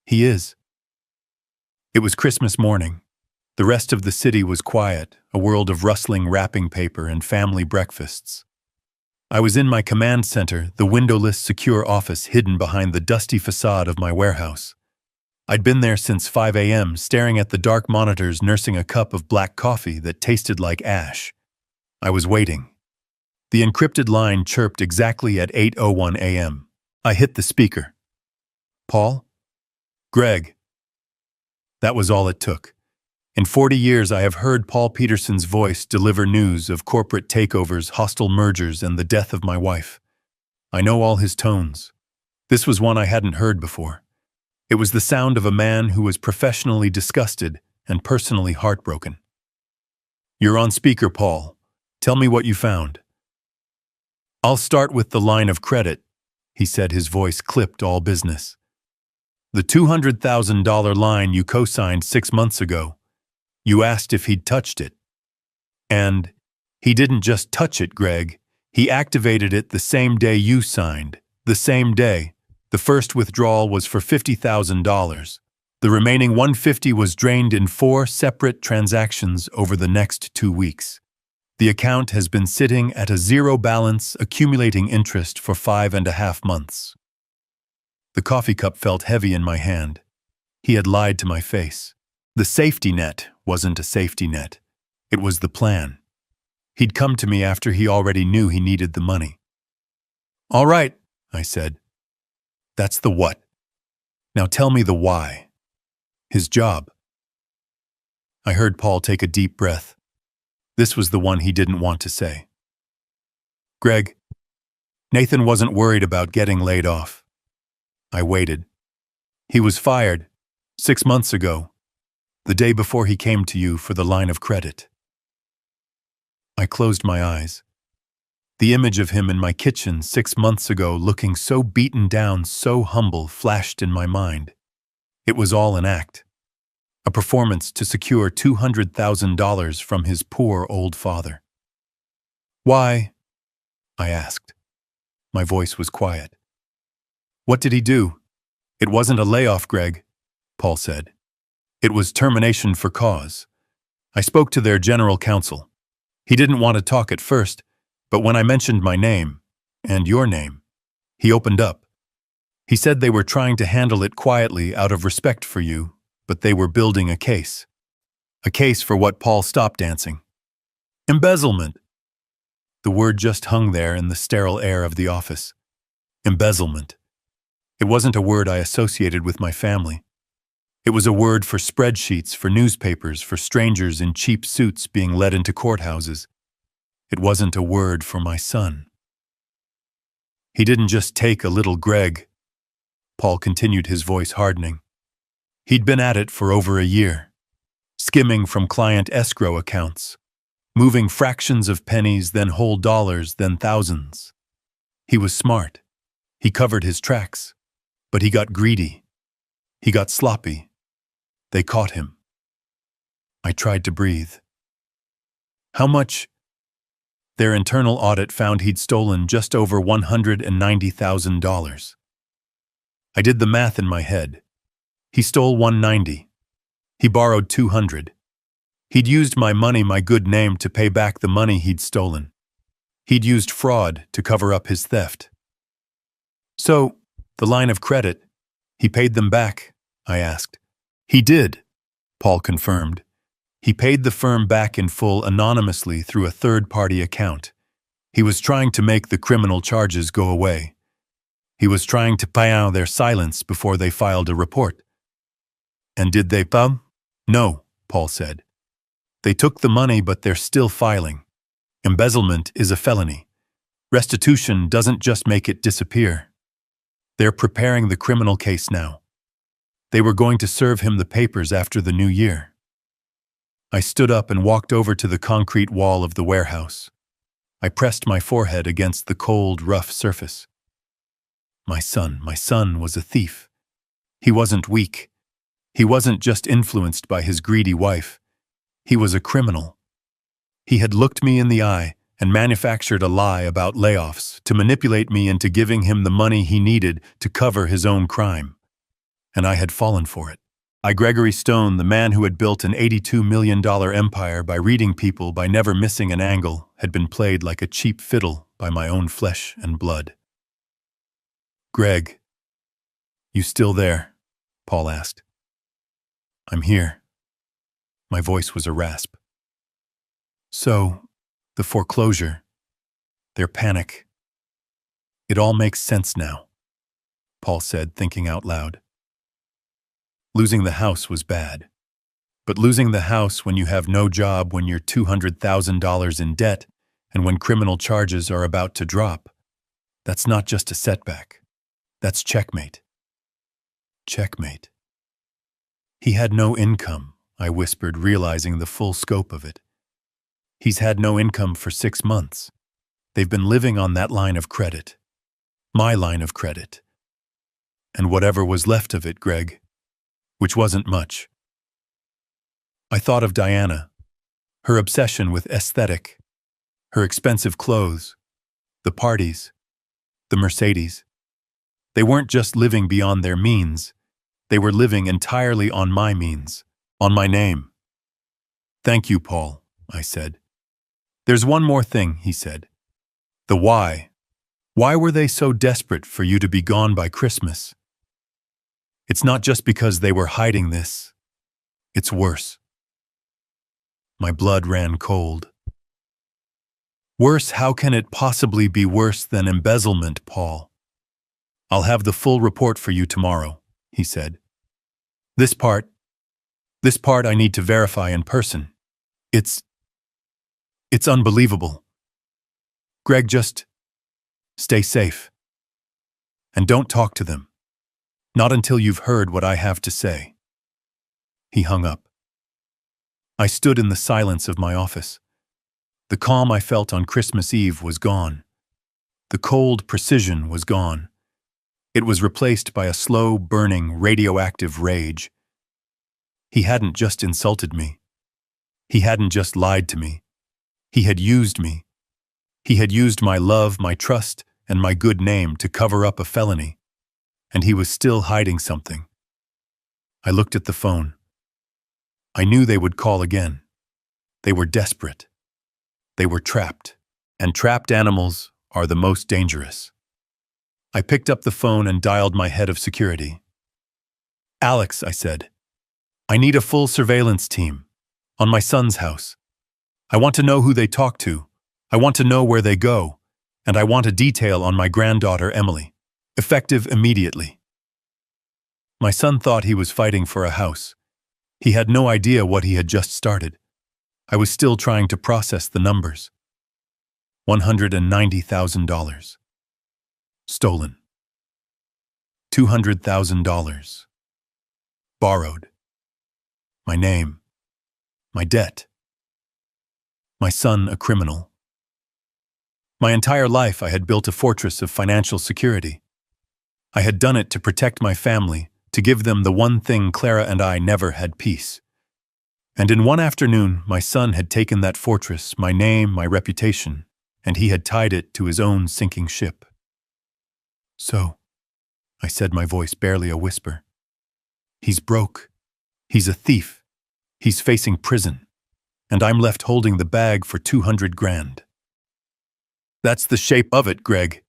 Speaker 1: He is. It was Christmas morning. The rest of the city was quiet, a world of rustling wrapping paper and family breakfasts. I was in my command center, the windowless, secure office hidden behind the dusty facade of my warehouse. I'd been there since 5 a.m., staring at the dark monitors, nursing a cup of black coffee that tasted like ash. I was waiting. The encrypted line chirped exactly at 8:01 a.m. I hit the speaker. Paul? Greg. That was all it took. In 40 years, I have heard Paul Peterson's voice deliver news of corporate takeovers, hostile mergers, and the death of my wife. I know all his tones. This was one I hadn't heard before. It was the sound of a man who was professionally disgusted and personally heartbroken. You're on speaker, Paul. Tell me what you found. I'll start with the line of credit, he said, his voice clipped all business. The $200,000 line you co-signed 6 months ago. You asked if he'd touched it. And he didn't just touch it, Greg. He activated it the same day you signed, the same day. The first withdrawal was for $50,000. The remaining $150,000 was drained in 4 separate transactions over the next 2 weeks. The account has been sitting at a zero balance, accumulating interest for 5.5 months. The coffee cup felt heavy in my hand. He had lied to my face. The safety net wasn't a safety net. It was the plan. He'd come to me after he already knew he needed the money. "All right," I said. "That's the what. Now tell me the why." "His job." I heard Paul take a deep breath. This was the one he didn't want to say. "Greg, Nathan wasn't worried about getting laid off." I waited. "He was fired 6 months ago, the day before he came to you for the line of credit." I closed my eyes. The image of him in my kitchen 6 months ago, looking so beaten down, so humble, flashed in my mind. It was all an act. A performance to secure $200,000 from his poor old father. "Why?" I asked. My voice was quiet. "What did he do?" "It wasn't a layoff, Greg," Paul said. "It was termination for cause. I spoke to their general counsel. He didn't want to talk at first, but when I mentioned my name, and your name, he opened up. He said they were trying to handle it quietly out of respect for you, but they were building a case. A case for what?" Paul stopped dancing. "Embezzlement." The word just hung there in the sterile air of the office. Embezzlement. It wasn't a word I associated with my family. It was a word for spreadsheets, for newspapers, for strangers in cheap suits being led into courthouses. It wasn't a word for my son. "He didn't just take a little Greg," Paul continued, his voice hardening. "He'd been at it for over a year, skimming from client escrow accounts, moving fractions of pennies, then whole dollars, then thousands. He was smart. He covered his tracks. But he got greedy. He got sloppy. They caught him." I tried to breathe. "How much?" "Their internal audit found he'd stolen just over $190,000. I did the math in my head. He stole $190. He borrowed $200. He'd used my money, my good name, to pay back the money he'd stolen. He'd used fraud to cover up his theft." "So, the line of credit, he paid them back?" I asked. "He did," Paul confirmed. "He paid the firm back in full anonymously through a third-party account. He was trying to make the criminal charges go away. He was trying to pay out their silence before they filed a report." "And did they pay?" "No," Paul said. "They took the money, but they're still filing. Embezzlement is a felony. Restitution doesn't just make it disappear. They're preparing the criminal case now. They were going to serve him the papers after the new year." I stood up and walked over to the concrete wall of the warehouse. I pressed my forehead against the cold, rough surface. My son was a thief. He wasn't weak. He wasn't just influenced by his greedy wife. He was a criminal. He had looked me in the eye and manufactured a lie about layoffs to manipulate me into giving him the money he needed to cover his own crime. And I had fallen for it. Gregory Stone, the man who had built an $82 million empire by reading people, by never missing an angle, had been played like a cheap fiddle by my own flesh and blood. "Greg, you still there?" Paul asked. "I'm here." My voice was a rasp. "So, the foreclosure, their panic. It all makes sense now," Paul said, thinking out loud. Losing the house was bad. But losing the house when you have no job, when you're $200,000 in debt, and when criminal charges are about to drop, that's not just a setback. That's checkmate. Checkmate. "He had no income," I whispered, realizing the full scope of it. "He's had no income for 6 months. They've been living on that line of credit. My line of credit. And whatever was left of it, Greg. Which wasn't much." I thought of Diana, her obsession with aesthetic, her expensive clothes, the parties, the Mercedes. They weren't just living beyond their means. They were living entirely on my means, on my name. "Thank you, Paul," I said. "There's one more thing," he said. "The why. Why were they so desperate for you to be gone by Christmas? It's not just because they were hiding this. It's worse." My blood ran cold. "Worse? How can it possibly be worse than embezzlement, Paul?" "I'll have the full report for you tomorrow," he said. This part I need to verify in person. It's unbelievable. Greg, just stay safe. And don't talk to them. Not until you've heard what I have to say." He hung up. I stood in the silence of my office. The calm I felt on Christmas Eve was gone. The cold precision was gone. It was replaced by a slow, burning, radioactive rage. He hadn't just insulted me. He hadn't just lied to me. He had used me. He had used my love, my trust, and my good name to cover up a felony. And he was still hiding something. I looked at the phone. I knew they would call again. They were desperate. They were trapped. And trapped animals are the most dangerous. I picked up the phone and dialed my head of security. "Alex," I said, "I need a full surveillance team on my son's house. I want to know who they talk to. I want to know where they go. And I want a detail on my granddaughter, Emily. Effective immediately." My son thought he was fighting for a house. He had no idea what he had just started. I was still trying to process the numbers. $190,000. Stolen. $200,000. Borrowed. My name. My debt. My son a criminal. My entire life I had built a fortress of financial security. I had done it to protect my family, to give them the one thing Clara and I never had: peace. And in one afternoon, my son had taken that fortress, my name, my reputation, and he had tied it to his own sinking ship. "So," I said, my voice barely a whisper, "he's broke. He's a thief. He's facing prison. And I'm left holding the bag for 200 grand. "That's the shape of it, Greg."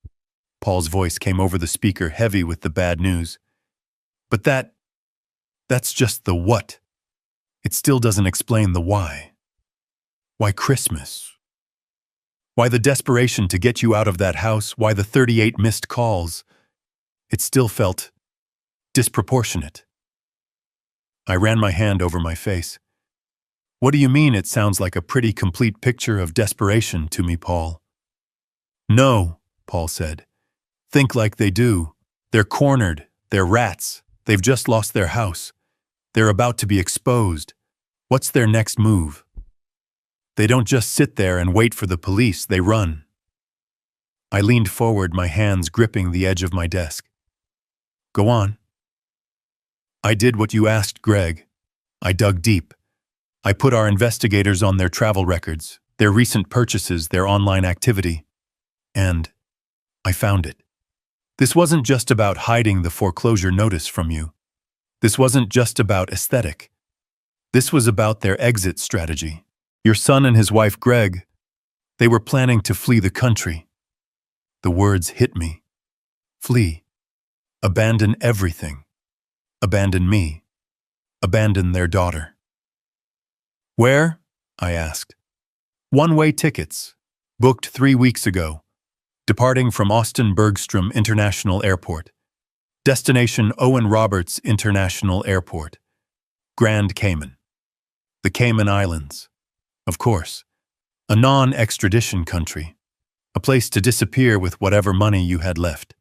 Speaker 1: Paul's voice came over the speaker, heavy with the bad news. "But that's just the what. It still doesn't explain the why. Why Christmas? Why the desperation to get you out of that house? Why the 38 missed calls? It still felt disproportionate." I ran my hand over my face. "What do you mean it sounds like a pretty complete picture of desperation to me, Paul?" "No," Paul said. "Think like they do. They're cornered. They're rats. They've just lost their house. They're about to be exposed. What's their next move? They don't just sit there and wait for the police, they run." I leaned forward, my hands gripping the edge of my desk. "Go on." "I did what you asked, Greg. I dug deep. I put our investigators on their travel records, their recent purchases, their online activity. And I found it. This wasn't just about hiding the foreclosure notice from you. This wasn't just about aesthetic. This was about their exit strategy. Your son and his wife, Greg, they were planning to flee the country." The words hit me. Flee. Abandon everything. Abandon me. Abandon their daughter. "Where?" I asked. "One-way tickets. Booked 3 weeks ago. Departing from Austin Bergstrom International Airport. Destination Owen Roberts International Airport. Grand Cayman. The Cayman Islands. Of course. A non-extradition country. A place to disappear with whatever money you had left."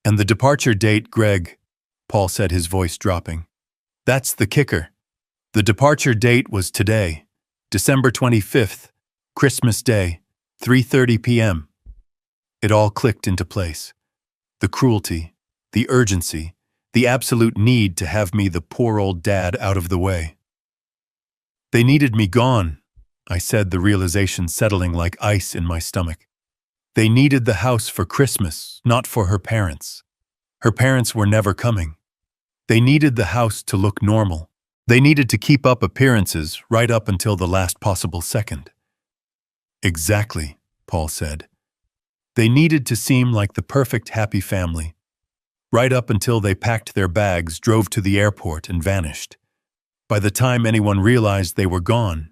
Speaker 1: "And the departure date, Greg," Paul said, his voice dropping. "That's the kicker. The departure date was today, December 25th, Christmas Day, 3:30 p.m. It all clicked into place. The cruelty, the urgency, the absolute need to have me, the poor old dad, out of the way. "They needed me gone," I said, the realization settling like ice in my stomach. They needed the house for Christmas, not for her parents. Her parents were never coming. They needed the house to look normal. They needed to keep up appearances right up until the last possible second. Exactly, Paul said. They needed to seem like the perfect happy family, right up until they packed their bags, drove to the airport, and vanished. By the time anyone realized they were gone,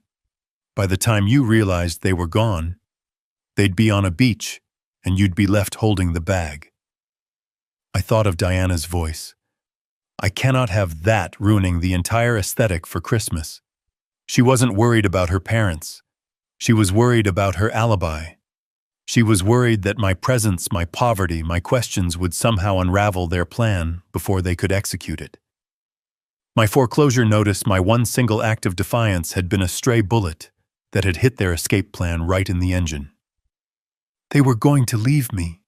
Speaker 1: by the time you realized they were gone, they'd be on a beach, and you'd be left holding the bag. I thought of Diana's voice. I cannot have that ruining the entire aesthetic for Christmas. She wasn't worried about her parents. She was worried about her alibi. She was worried that my presence, my poverty, my questions would somehow unravel their plan before they could execute it. My foreclosure notice, my one single act of defiance, had been a stray bullet that had hit their escape plan right in the engine. They were going to leave me,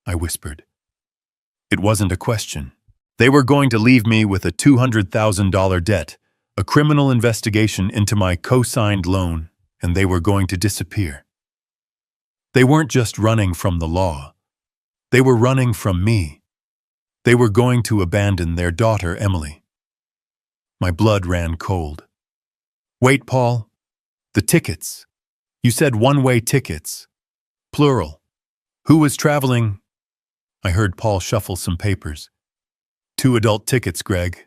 Speaker 1: I whispered. It wasn't a question. They were going to leave me with a $200,000 debt, a criminal investigation into my co-signed loan, and they were going to disappear. They weren't just running from the law. They were running from me. They were going to abandon their daughter, Emily. My blood ran cold. Wait, Paul. The tickets. You said one-way tickets. Plural. Who was traveling? I heard Paul shuffle some papers. 2 adult tickets, Greg.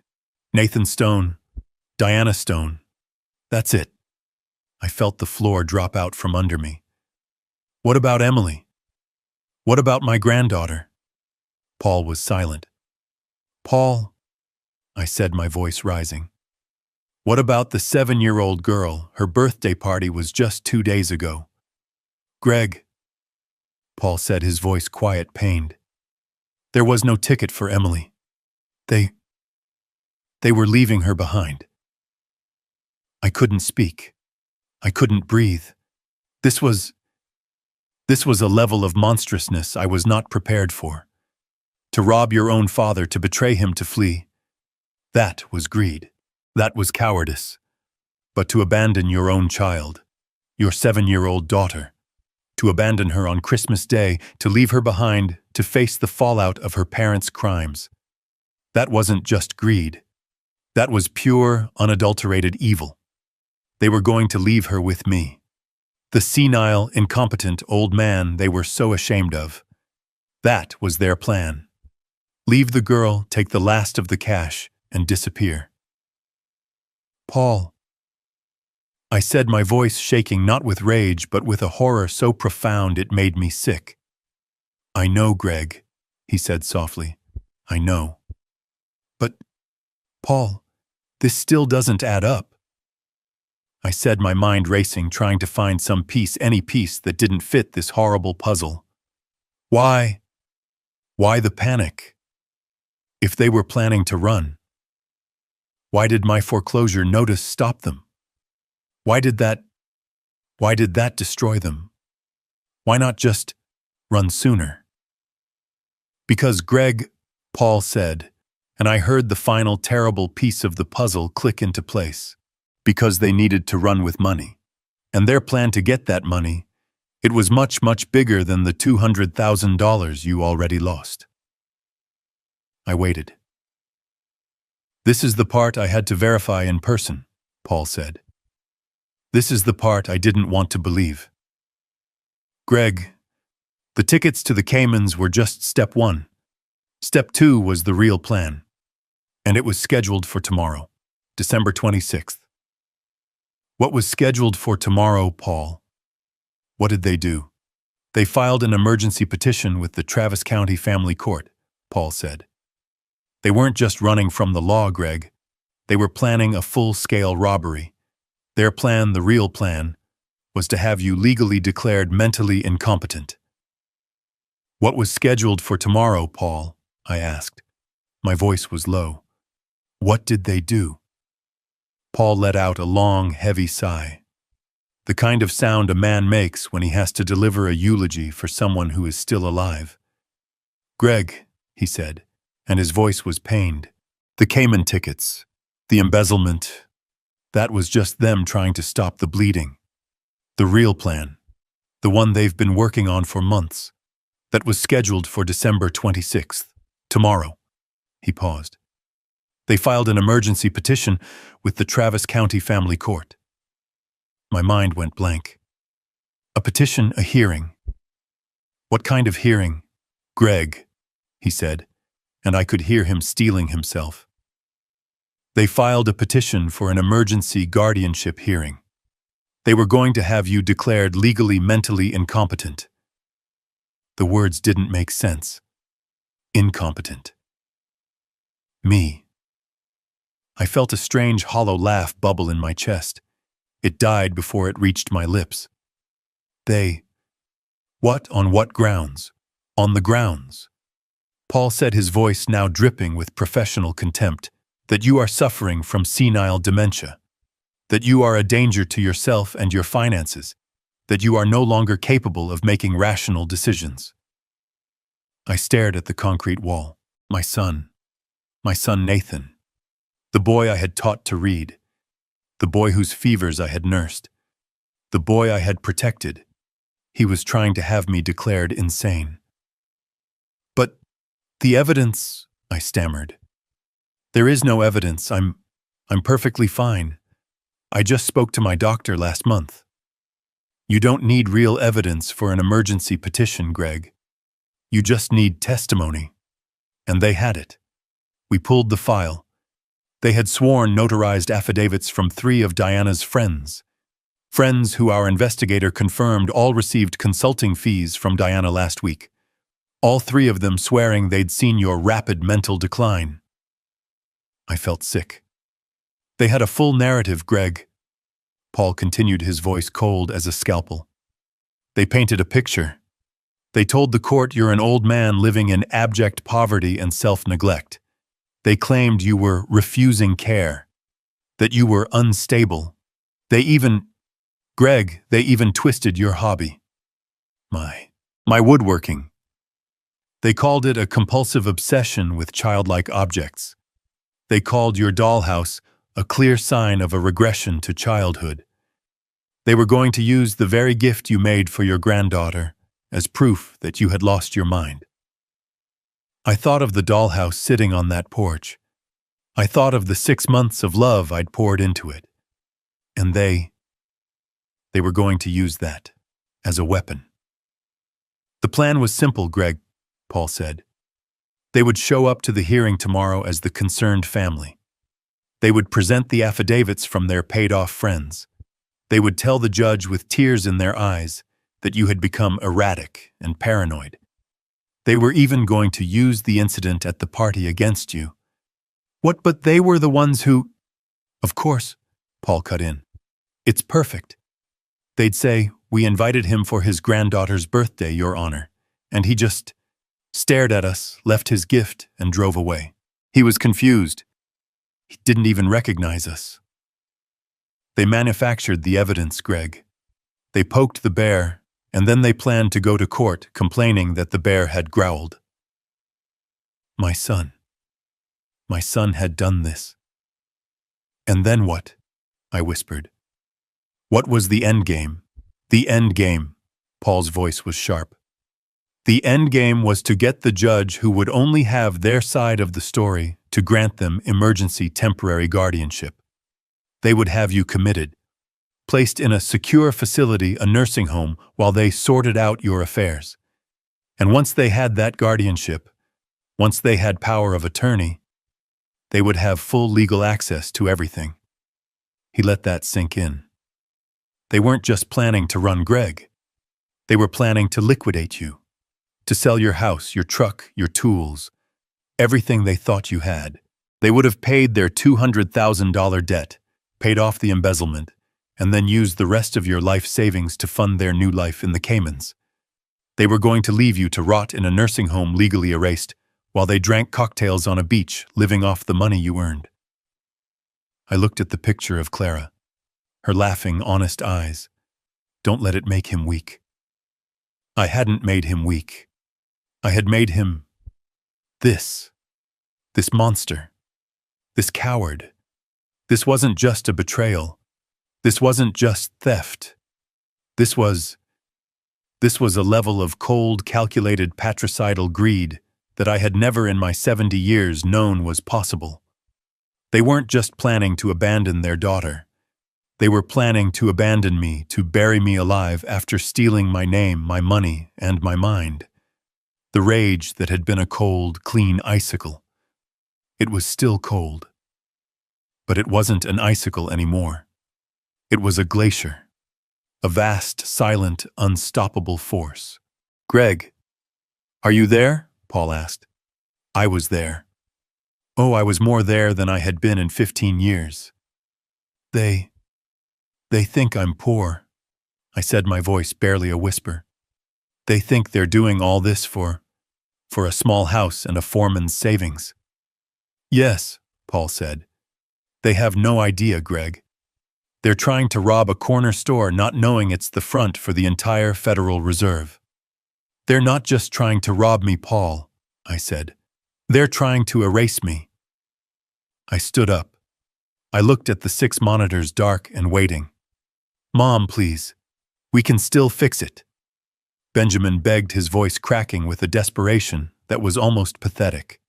Speaker 1: Nathan Stone. Diana Stone. That's it. I felt the floor drop out from under me. What about Emily? What about my granddaughter? Paul was silent. Paul, I said, my voice rising. What about the 7-year-old girl? Her birthday party was just 2 days ago. Greg, Paul said, his voice quiet, pained. There was no ticket for Emily. They were leaving her behind. I couldn't speak. I couldn't breathe. This was a level of monstrousness I was not prepared for. To rob your own father, to betray him, to flee. That was greed. That was cowardice. But to abandon your own child, your 7-year-old daughter, to abandon her on Christmas Day, to leave her behind, to face the fallout of her parents' crimes. That wasn't just greed. That was pure, unadulterated evil. They were going to leave her with me. The senile, incompetent old man they were so ashamed of. That was their plan. Leave the girl, take the last of the cash, and disappear. Paul, I said, my voice shaking not with rage but with a horror so profound it made me sick. I know, Greg, he said softly. I know. But, Paul, this still doesn't add up. I said, my mind racing, trying to find some piece, any piece that didn't fit this horrible puzzle. Why? Why the panic? If they were planning to run, why did my foreclosure notice stop them? Why did that destroy them? Why not just run sooner? Because Greg, Paul said, and I heard the final terrible piece of the puzzle click into place. Because they needed to run with money. And their plan to get that money, it was much, much bigger than the $200,000 you already lost. I waited. This is the part I had to verify in person, Paul said. This is the part I didn't want to believe. Greg, the tickets to the Caymans were just step 1. Step 2 was the real plan. And it was scheduled for tomorrow, December 26th. What was scheduled for tomorrow, Paul? What did they do? They filed an emergency petition with the Travis County Family Court, Paul said. They weren't just running from the law, Greg. They were planning a full-scale robbery. Their plan, the real plan, was to have you legally declared mentally incompetent. What was scheduled for tomorrow, Paul? I asked. My voice was low. What did they do? Paul let out a long, heavy sigh. The kind of sound a man makes when he has to deliver a eulogy for someone who is still alive. Greg, he said, and his voice was pained. The Cayman tickets, the embezzlement, that was just them trying to stop the bleeding. The real plan, The one they've been working on for months. That was scheduled for December 26th. Tomorrow. He paused. They filed an emergency petition with the Travis County Family Court. My mind went blank. A petition, a hearing. What kind of hearing? Greg, he said, and I could hear him steeling himself. They filed a petition for an emergency guardianship hearing. They were going to have you declared legally mentally incompetent. The words didn't make sense. Incompetent. Me. I felt a strange hollow laugh bubble in my chest. It died before it reached my lips. They. What? On what grounds? On the grounds. Paul said, his voice now dripping with professional contempt, that you are suffering from senile dementia, that you are a danger to yourself and your finances, that you are no longer capable of making rational decisions. I stared at the concrete wall. My son Nathan, the boy I had taught to read, the boy whose fevers I had nursed, the boy I had protected. He was trying to have me declared insane. But the evidence, I stammered. There is no evidence. I'm perfectly fine. I just spoke to my doctor last month. You don't need real evidence for an emergency petition, Greg. You just need testimony. And they had it. We pulled the file. They had sworn notarized affidavits from 3 of Diana's friends. Friends who our investigator confirmed all received consulting fees from Diana last week. All 3 of them swearing they'd seen your rapid mental decline. I felt sick. They had a full narrative, Greg. Paul continued, his voice cold as a scalpel. They painted a picture. They told the court you're an old man living in abject poverty and self-neglect. They claimed you were refusing care, that you were unstable. They even twisted your hobby. My woodworking. They called it a compulsive obsession with childlike objects. They called your dollhouse a clear sign of a regression to childhood. They were going to use the very gift you made for your granddaughter as proof that you had lost your mind. I thought of the dollhouse sitting on that porch. I thought of the 6 months of love I'd poured into it. And they were going to use that as a weapon. The plan was simple, Greg, Paul said. They would show up to the hearing tomorrow as the concerned family. They would present the affidavits from their paid-off friends. They would tell the judge with tears in their eyes that you had become erratic and paranoid. They were even going to use the incident at the party against you. What, but they were the ones who… Of course, Paul cut in. It's perfect. They'd say, we invited him for his granddaughter's birthday, Your Honor, and he just stared at us, left his gift, and drove away. He was confused. He didn't even recognize us. They manufactured the evidence, Greg. They poked the bear, and then they planned to go to court complaining that the bear had growled. My son had done this. And then what? I whispered. What was the end game? The end game. Paul's voice was sharp. The end game was to get the judge who would only have their side of the story to grant them emergency temporary guardianship. They would have you committed, placed in a secure facility, a nursing home, while they sorted out your affairs. And once they had that guardianship, once they had power of attorney, they would have full legal access to everything. He let that sink in. They weren't just planning to run Greg. They were planning to liquidate you, to sell your house, your truck, your tools, everything they thought you had. They would have paid their $200,000 debt, paid off the embezzlement, and then used the rest of your life savings to fund their new life in the Caymans. They were going to leave you to rot in a nursing home legally erased, while they drank cocktails on a beach, living off the money you earned. I looked at the picture of Clara, her laughing, honest eyes. Don't let it make him weak. I hadn't made him weak. I had made him this monster, this coward. This wasn't just a betrayal. This wasn't just theft. This was This was a level of cold, calculated patricidal greed that I had never in my 70 years known was possible. They weren't just planning to abandon their daughter. They were planning to abandon me, to bury me alive after stealing my name, my money, and my mind. The rage that had been a cold, clean icicle. It was still cold. But it wasn't an icicle anymore. It was a glacier. A vast, silent, unstoppable force. "Greg, are you there?" Paul asked. I was there. Oh, I was more there than I had been in 15 years. They think I'm poor, I said, my voice barely a whisper. They think they're doing all this for a small house and a foreman's savings. Yes, Paul said. They have no idea, Greg. They're trying to rob a corner store not knowing it's the front for the entire Federal Reserve. They're not just trying to rob me, Paul, I said. They're trying to erase me. I stood up. I looked at the 6 monitors, dark and waiting. Mom, please. We can still fix it. Benjamin begged, his voice cracking with a desperation that was almost pathetic.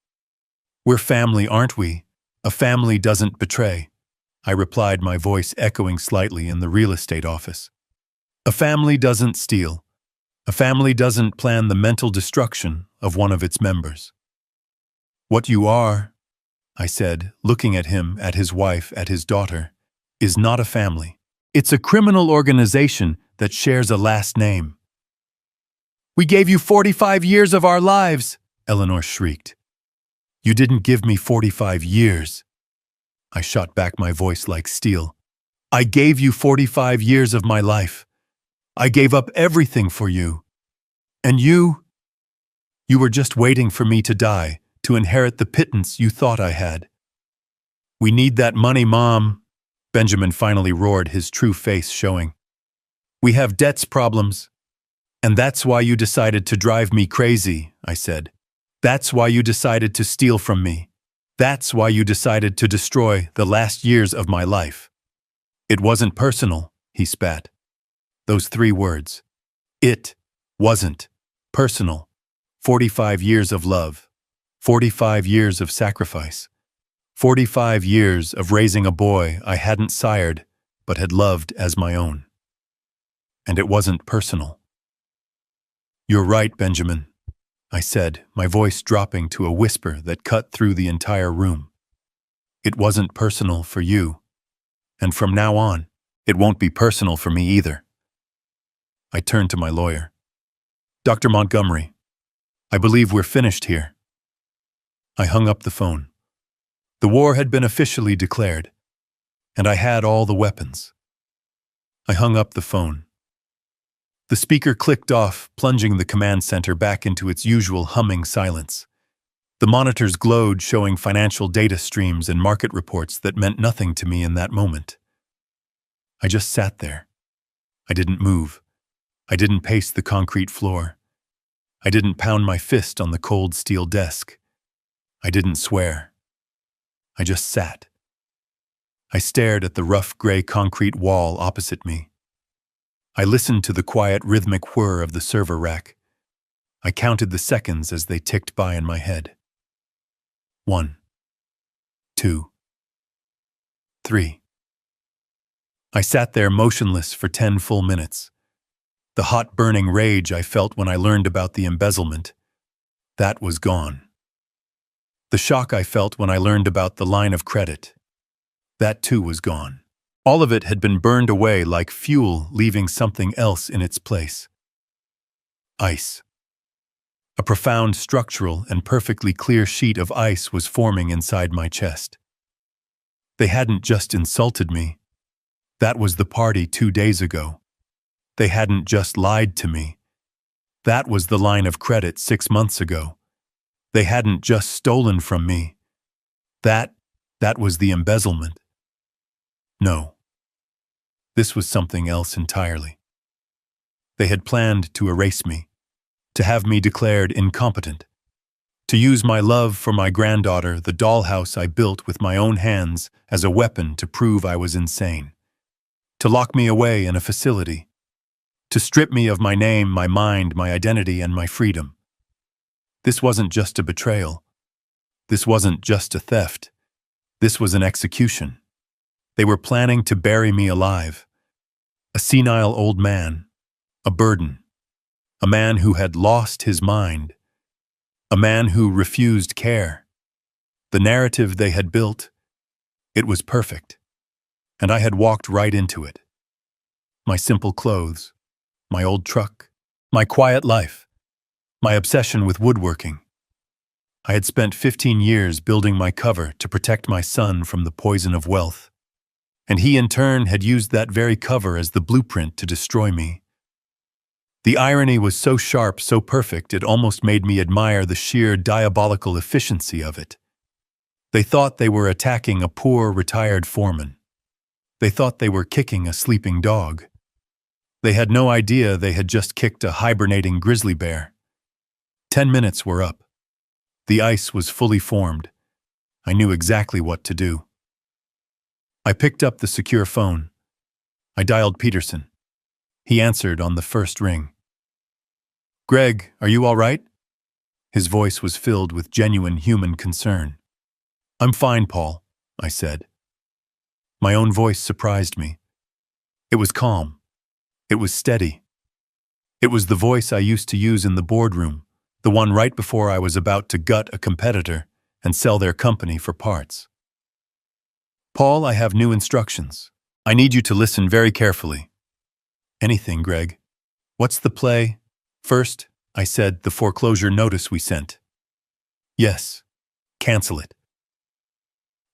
Speaker 1: We're family, aren't we? A family doesn't betray, I replied, my voice echoing slightly in the real estate office. A family doesn't steal. A family doesn't plan the mental destruction of one of its members. What you are, I said, looking at him, at his wife, at his daughter, is not a family. It's a criminal organization that shares a last name. We gave you 45 years of our lives, Eleanor shrieked. You didn't give me 45 years. I shot back, my voice like steel. I gave you 45 years of my life. I gave up everything for you. And you were just waiting for me to die, to inherit the pittance you thought I had. We need that money, Mom, Benjamin finally roared, his true face showing. We have debts problems. And that's why you decided to drive me crazy, I said. That's why you decided to steal from me. That's why you decided to destroy the last years of my life. It wasn't personal, he spat. Those 3 words. It wasn't personal. 45 years of love. 45 years of sacrifice. 45 years of raising a boy I hadn't sired, but had loved as my own. And it wasn't personal. You're right, Benjamin, I said, my voice dropping to a whisper that cut through the entire room. It wasn't personal for you. And from now on, it won't be personal for me either. I turned to my lawyer. Dr. Montgomery, I believe we're finished here. I hung up the phone. The war had been officially declared, and I had all the weapons. I hung up the phone. The speaker clicked off, plunging the command center back into its usual humming silence. The monitors glowed, showing financial data streams and market reports that meant nothing to me in that moment. I just sat there. I didn't move. I didn't pace the concrete floor. I didn't pound my fist on the cold steel desk. I didn't swear. I just sat. I stared at the rough gray concrete wall opposite me. I listened to the quiet rhythmic whir of the server rack. I counted the seconds as they ticked by in my head. 1, 2, 3. I sat there motionless for 10 full minutes. The hot burning rage I felt when I learned about the embezzlement, that was gone. The shock I felt when I learned about the line of credit, that too was gone. All of it had been burned away like fuel, leaving something else in its place. Ice. A profound structural and perfectly clear sheet of ice was forming inside my chest. They hadn't just insulted me. That was the party 2 days ago. They hadn't just lied to me. That was the line of credit 6 months ago. They hadn't just stolen from me. That was the embezzlement. No. This was something else entirely. They had planned to erase me, to have me declared incompetent, to use my love for my granddaughter, the dollhouse I built with my own hands, as a weapon to prove I was insane, to lock me away in a facility, to strip me of my name, my mind, my identity, and my freedom. This wasn't just a betrayal. This wasn't just a theft. This was an execution. They were planning to bury me alive. A senile old man, a burden, a man who had lost his mind, a man who refused care. The narrative they had built, it was perfect, and I had walked right into it. My simple clothes, my old truck, my quiet life, my obsession with woodworking. I had spent 15 years building my cover to protect my son from the poison of wealth, and he in turn had used that very cover as the blueprint to destroy me. The irony was so sharp, so perfect, it almost made me admire the sheer diabolical efficiency of it. They thought they were attacking a poor, retired foreman. They thought they were kicking a sleeping dog. They had no idea they had just kicked a hibernating grizzly bear. 10 minutes were up. The ice was fully formed. I knew exactly what to do. I picked up the secure phone. I dialed Peterson. He answered on the first ring. "Greg, are you all right?" His voice was filled with genuine human concern. "I'm fine, Paul," I said. My own voice surprised me. It was calm. It was steady. It was the voice I used to use in the boardroom, the one right before I was about to gut a competitor and sell their company for parts. "Paul, I have new instructions. I need you to listen very carefully." "Anything, Greg." "What's the play?" "First," I said, "the foreclosure notice we sent." "Yes. Cancel it."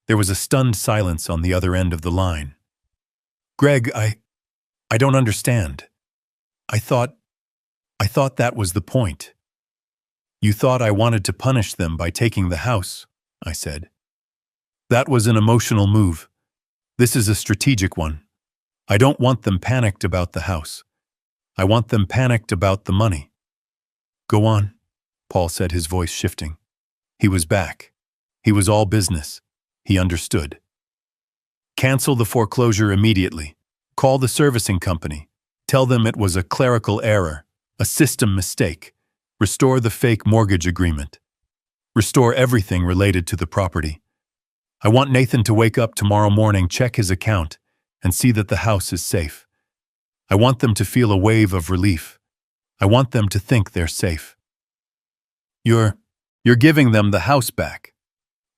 Speaker 1: There was a stunned silence on the other end of the line. "Greg, I don't understand. I thought that was the point." "You thought I wanted to punish them by taking the house," I said. "That was an emotional move. This is a strategic one. I don't want them panicked about the house. I want them panicked about the money." "Go on," Paul said, his voice shifting. He was back. He was all business. He understood. "Cancel the foreclosure immediately. Call the servicing company. Tell them it was a clerical error, a system mistake. Restore the fake mortgage agreement. Restore everything related to the property. I want Nathan to wake up tomorrow morning, check his account, and see that the house is safe. I want them to feel a wave of relief. I want them to think they're safe." You're giving them the house back."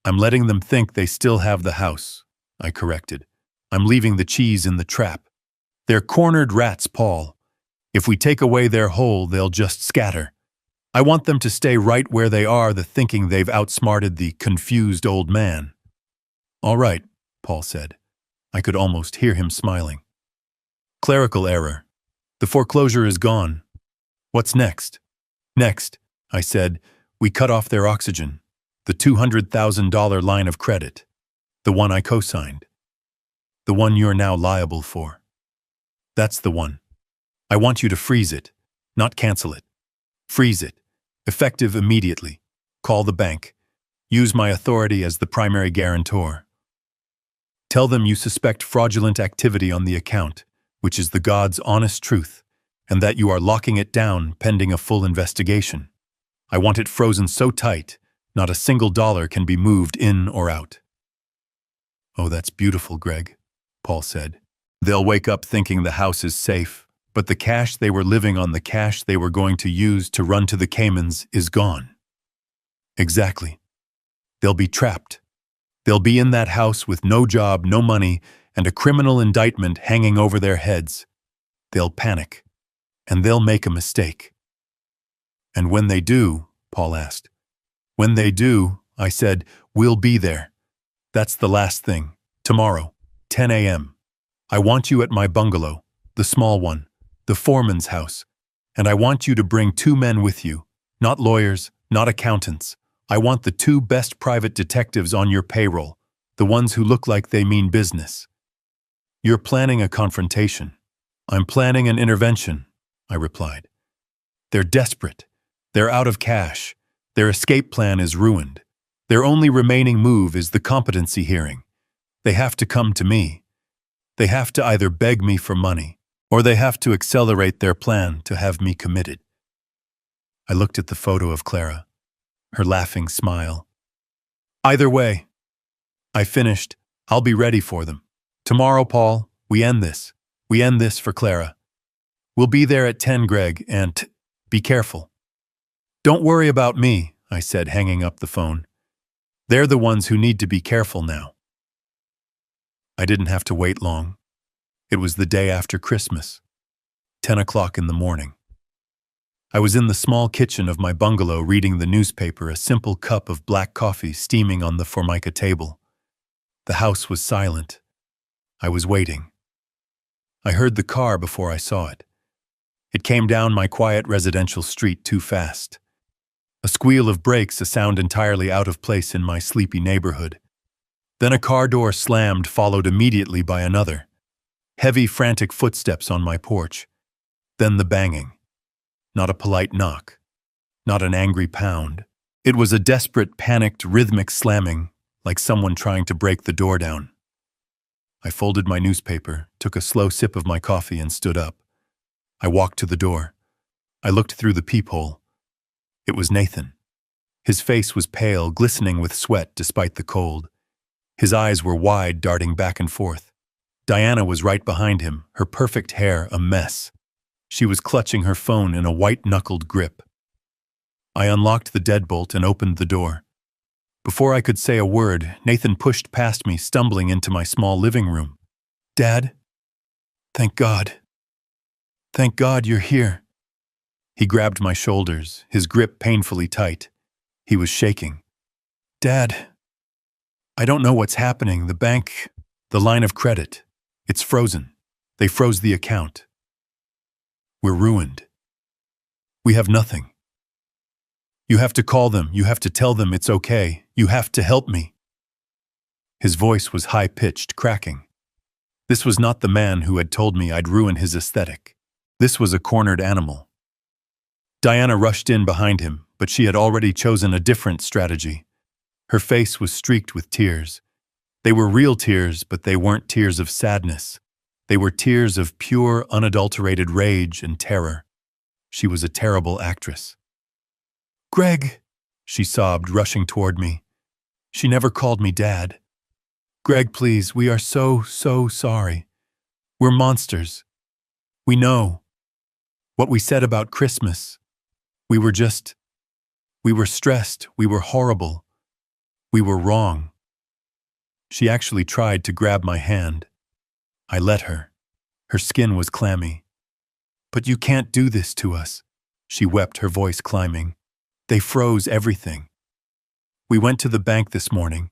Speaker 1: "I'm letting them think they still have the house," I corrected. "I'm leaving the cheese in the trap. They're cornered rats, Paul. If we take away their hole, they'll just scatter. I want them to stay right where they are, thinking they've outsmarted the confused old man." "All right," Paul said. I could almost hear him smiling. "Clerical error. The foreclosure is gone. What's next?" "Next," I said, "we cut off their oxygen. The $200,000 line of credit. The one I co-signed. The one you're now liable for. That's the one. I want you to freeze it, not cancel it. Freeze it. Effective immediately. Call the bank. Use my authority as the primary guarantor. Tell them you suspect fraudulent activity on the account, which is the God's honest truth, and that you are locking it down pending a full investigation. I want it frozen so tight, not a single dollar can be moved in or out." "Oh, that's beautiful, Greg," Paul said. "They'll wake up thinking the house is safe, but the cash they were living on, the cash they were going to use to run to the Caymans, is gone." "Exactly. They'll be trapped. They'll be in that house with no job, no money, and a criminal indictment hanging over their heads. They'll panic, and they'll make a mistake." "And when they do," Paul asked. "When they do," I said, "we'll be there. That's the last thing. Tomorrow, 10 a.m. I want you at my bungalow, the small one, the foreman's house, and I want you to bring 2 men with you, not lawyers, not accountants. I want the 2 best private detectives on your payroll, the ones who look like they mean business." "You're planning a confrontation." "I'm planning an intervention," I replied. "They're desperate. They're out of cash. Their escape plan is ruined. Their only remaining move is the competency hearing. They have to come to me. They have to either beg me for money, or they have to accelerate their plan to have me committed. I looked at the photo of Clara, her laughing smile. Either way, I finished. I'll be ready for them. Tomorrow, Paul, we end this. We end this for Clara. We'll be there at 10, Greg, and be careful. Don't worry about me, I said, hanging up the phone. They're the ones who need to be careful now. I didn't have to wait long. It was the day after Christmas, 10 o'clock in the morning. I was in the small kitchen of my bungalow reading the newspaper, a simple cup of black coffee steaming on the formica table. The house was silent. I was waiting. I heard the car before I saw it. It came down my quiet residential street too fast. A squeal of brakes, a sound entirely out of place in my sleepy neighborhood. Then a car door slammed, followed immediately by another. Heavy, frantic footsteps on my porch. Then the banging. Not a polite knock. Not an angry pound. It was a desperate, panicked, rhythmic slamming, like someone trying to break the door down. I folded my newspaper, took a slow sip of my coffee, and stood up. I walked to the door. I looked through the peephole. It was Nathan. His face was pale, glistening with sweat despite the cold. His eyes were wide, darting back and forth. Diana was right behind him, her perfect hair a mess. She was clutching her phone in a white-knuckled grip. I unlocked the deadbolt and opened the door. Before I could say a word, Nathan pushed past me, stumbling into my small living room. "Dad? Thank God. Thank God you're here." He grabbed my shoulders, his grip painfully tight. He was shaking. "Dad, I don't know what's happening. The bank, the line of credit, it's frozen. They froze the account. We're ruined. We have nothing. You have to call them. You have to tell them it's okay. You have to help me." His voice was high-pitched, cracking. This was not the man who had told me I'd ruin his aesthetic. This was a cornered animal. Diana rushed in behind him, but she had already chosen a different strategy. Her face was streaked with tears. They were real tears, but they weren't tears of sadness. They were tears of pure, unadulterated rage and terror. She was a terrible actress. "Greg," she sobbed, rushing toward me. She never called me Dad. "Greg, please, we are so sorry. We're monsters. We know. What we said about Christmas. We were stressed. We were horrible. We were wrong." She actually tried to grab my hand. I let her. Her skin was clammy. "But you can't do this to us," she wept, her voice climbing. "They froze everything. We went to the bank this morning.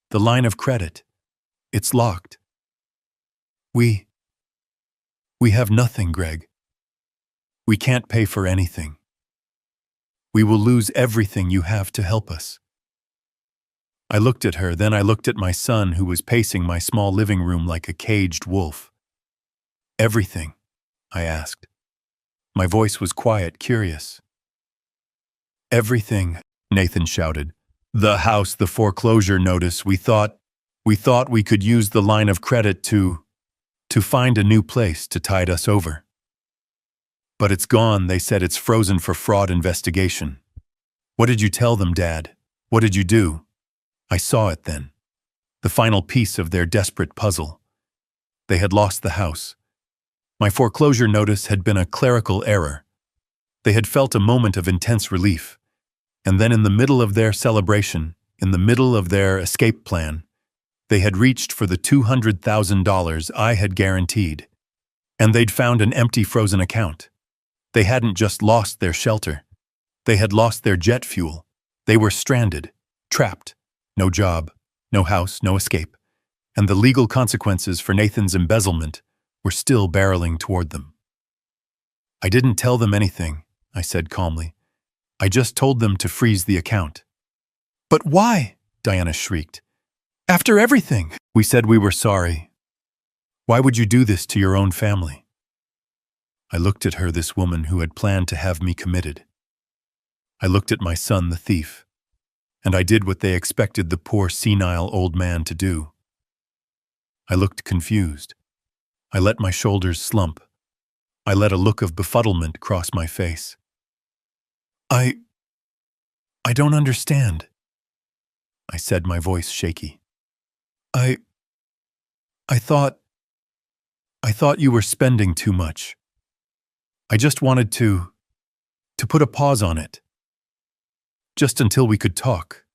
Speaker 1: The line of credit. It's locked. We have nothing, Greg. We can't pay for anything. We will lose everything you have to help us." I looked at her, then I looked at my son, who was pacing my small living room like a caged wolf. "Everything?" I asked. My voice was quiet, curious. "Everything," Nathan shouted. "The house, the foreclosure notice. We thought we could use the line of credit to find a new place to tide us over. But it's gone. They said it's frozen for fraud investigation." "What did you tell them, Dad? What did you do?" I saw it then. The final piece of their desperate puzzle. They had lost the house. My foreclosure notice had been a clerical error. They had felt a moment of intense relief. And then in the middle of their celebration, in the middle of their escape plan, they had reached for the $200,000 I had guaranteed. And they'd found an empty frozen account. They hadn't just lost their shelter. They had lost their jet fuel. They were stranded, trapped. No job, no house, no escape. And the legal consequences for Nathan's embezzlement were still barreling toward them. "I didn't tell them anything," I said calmly. "I just told them to freeze the account." "But why?" Diana shrieked. "After everything!" "We said we were sorry. Why would you do this to your own family?" I looked at her, this woman who had planned to have me committed. I looked at my son, the thief. And I did what they expected the poor senile old man to do. I looked confused. I let my shoulders slump. I let a look of befuddlement cross my face. I don't understand, I said, my voice shaky. I thought you were spending too much. I just wanted to put a pause on it. Just until we could talk.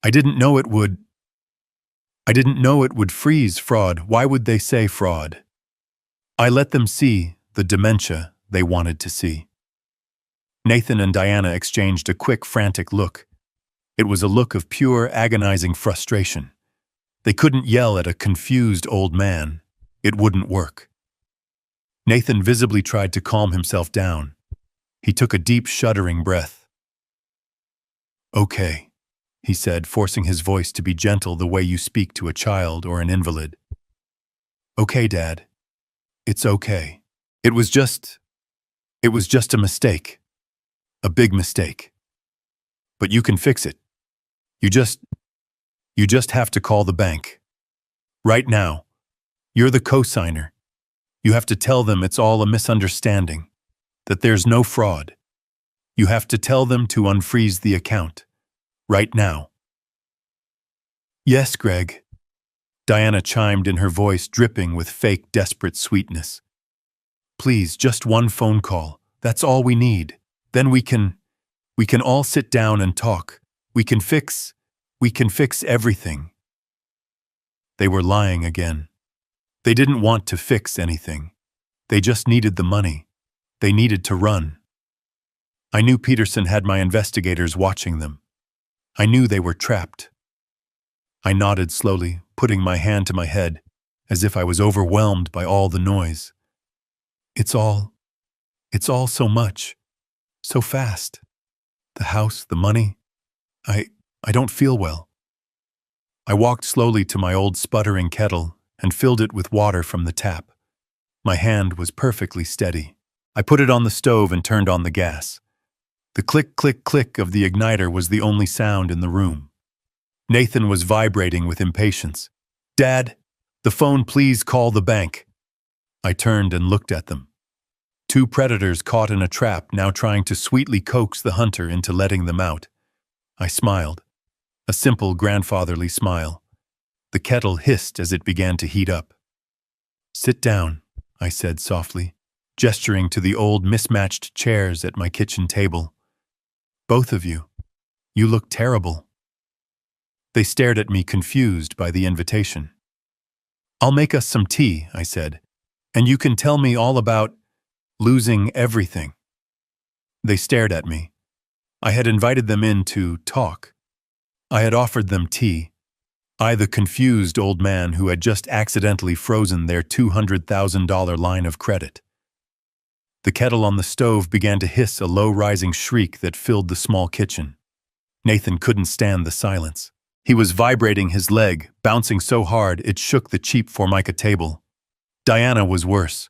Speaker 1: I didn't know it would freeze fraud. Why would they say fraud? I let them see the dementia they wanted to see. Nathan and Diana exchanged a quick, frantic look. It was a look of pure, agonizing frustration. They couldn't yell at a confused old man. It wouldn't work. Nathan visibly tried to calm himself down. He took a deep, shuddering breath. "Okay," he said, forcing his voice to be gentle the way you speak to a child or an invalid. "Okay, Dad. It's okay. It was just a mistake. A big mistake. But you can fix it. You just have to call the bank. Right now. You're the co-signer. You have to tell them it's all a misunderstanding, that there's no fraud. You have to tell them to unfreeze the account. Right now." "Yes, Greg," Diana chimed in, her voice dripping with fake, desperate sweetness. "Please, just one phone call. That's all we need. Then we can all sit down and talk. We can fix everything." They were lying again. They didn't want to fix anything. They just needed the money. They needed to run. I knew Peterson had my investigators watching them. I knew they were trapped. I nodded slowly, putting my hand to my head, as if I was overwhelmed by all the noise. It's all so much. So fast. The house, the money. I don't feel well. I walked slowly to my old sputtering kettle and filled it with water from the tap. My hand was perfectly steady. I put it on the stove and turned on the gas. The click, click, click of the igniter was the only sound in the room. Nathan was vibrating with impatience. "Dad, the phone, please call the bank." I turned and looked at them. Two predators caught in a trap, now trying to sweetly coax the hunter into letting them out. I smiled. A simple, grandfatherly smile. The kettle hissed as it began to heat up. "Sit down," I said softly, gesturing to the old mismatched chairs at my kitchen table. "Both of you. You look terrible." They stared at me, confused by the invitation. "I'll make us some tea," I said, "and you can tell me all about losing everything." They stared at me. I had invited them in to talk. I had offered them tea. I, the confused old man who had just accidentally frozen their $200,000 line of credit. The kettle on the stove began to hiss a low-rising shriek that filled the small kitchen. Nathan couldn't stand the silence. He was vibrating his leg, bouncing so hard it shook the cheap Formica table. Diana was worse.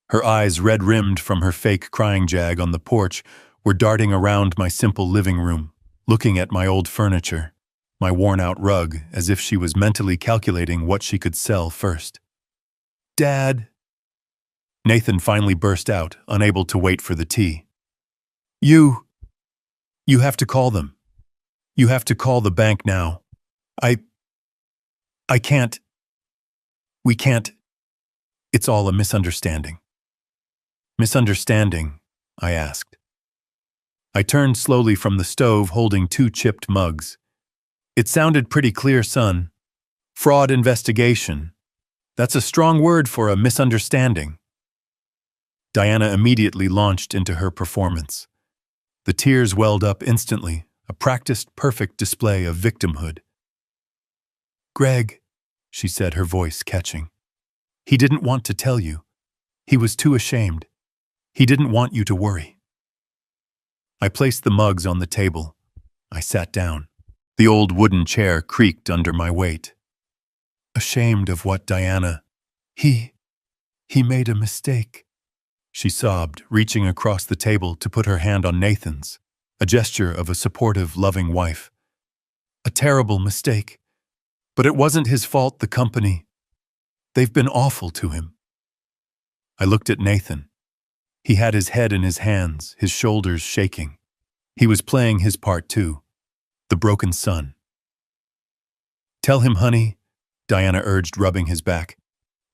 Speaker 1: Her eyes, red-rimmed from her fake crying jag on the porch, were darting around my simple living room, looking at my old furniture, my worn-out rug, as if she was mentally calculating what she could sell first. "Dad!" Nathan finally burst out, unable to wait for the tea. You have to call them. You have to call the bank now. I can't. We can't. It's all a misunderstanding." "Misunderstanding?" I asked. I turned slowly from the stove, holding two chipped mugs. "It sounded pretty clear, son. Fraud investigation. That's a strong word for a misunderstanding." Diana immediately launched into her performance. The tears welled up instantly, a practiced, perfect display of victimhood. "Greg," she said, her voice catching. "He didn't want to tell you. He was too ashamed. He didn't want you to worry." I placed the mugs on the table. I sat down. The old wooden chair creaked under my weight. "Ashamed of what, Diana? He made a mistake," she sobbed, reaching across the table to put her hand on Nathan's, a gesture of a supportive, loving wife. "A terrible mistake. But it wasn't his fault, the company. They've been awful to him." I looked at Nathan. He had his head in his hands, his shoulders shaking. He was playing his part too, the broken son. "Tell him, honey," Diana urged, rubbing his back.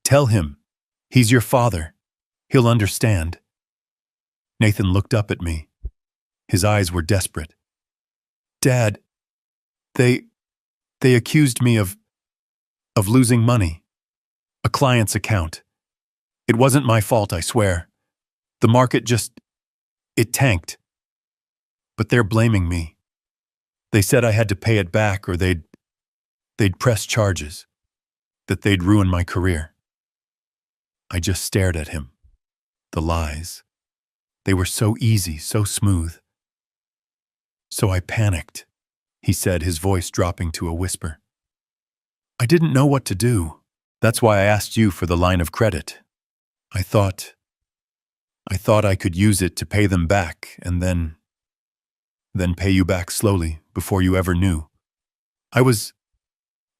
Speaker 1: "Tell him. He's your father. He'll understand." Nathan looked up at me. His eyes were desperate. "Dad, they accused me of losing money. A client's account. It wasn't my fault, I swear. The market it tanked. But they're blaming me. They said I had to pay it back or they'd press charges, that they'd ruin my career." I just stared at him. The lies. They were so easy, so smooth. "So I panicked," he said, his voice dropping to a whisper. "I didn't know what to do. That's why I asked you for the line of credit. I thought I could use it to pay them back and then pay you back slowly before you ever knew. I was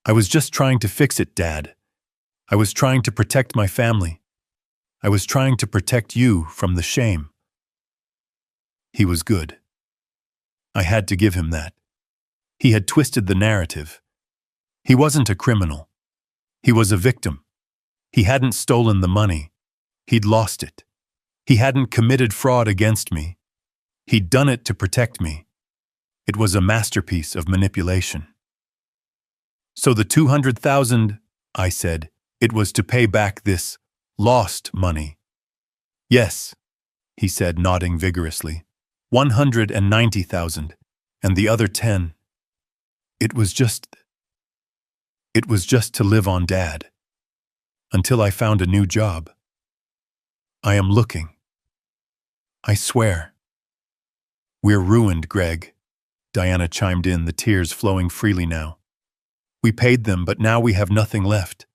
Speaker 1: just trying to fix it, Dad. I was trying to protect my family. I was trying to protect you from the shame." He was good. I had to give him that. He had twisted the narrative. He wasn't a criminal. He was a victim. He hadn't stolen the money. He'd lost it. He hadn't committed fraud against me. He'd done it to protect me. It was a masterpiece of manipulation. "So the 200,000, I said, "it was to pay back this lost money." "Yes," he said, nodding vigorously. 190,000, and the other 10. It was just to live on, Dad. Until I found a new job. I am looking. I swear." "We're ruined, Greg," Diana chimed in, the tears flowing freely now. "We paid them, but now we have nothing left.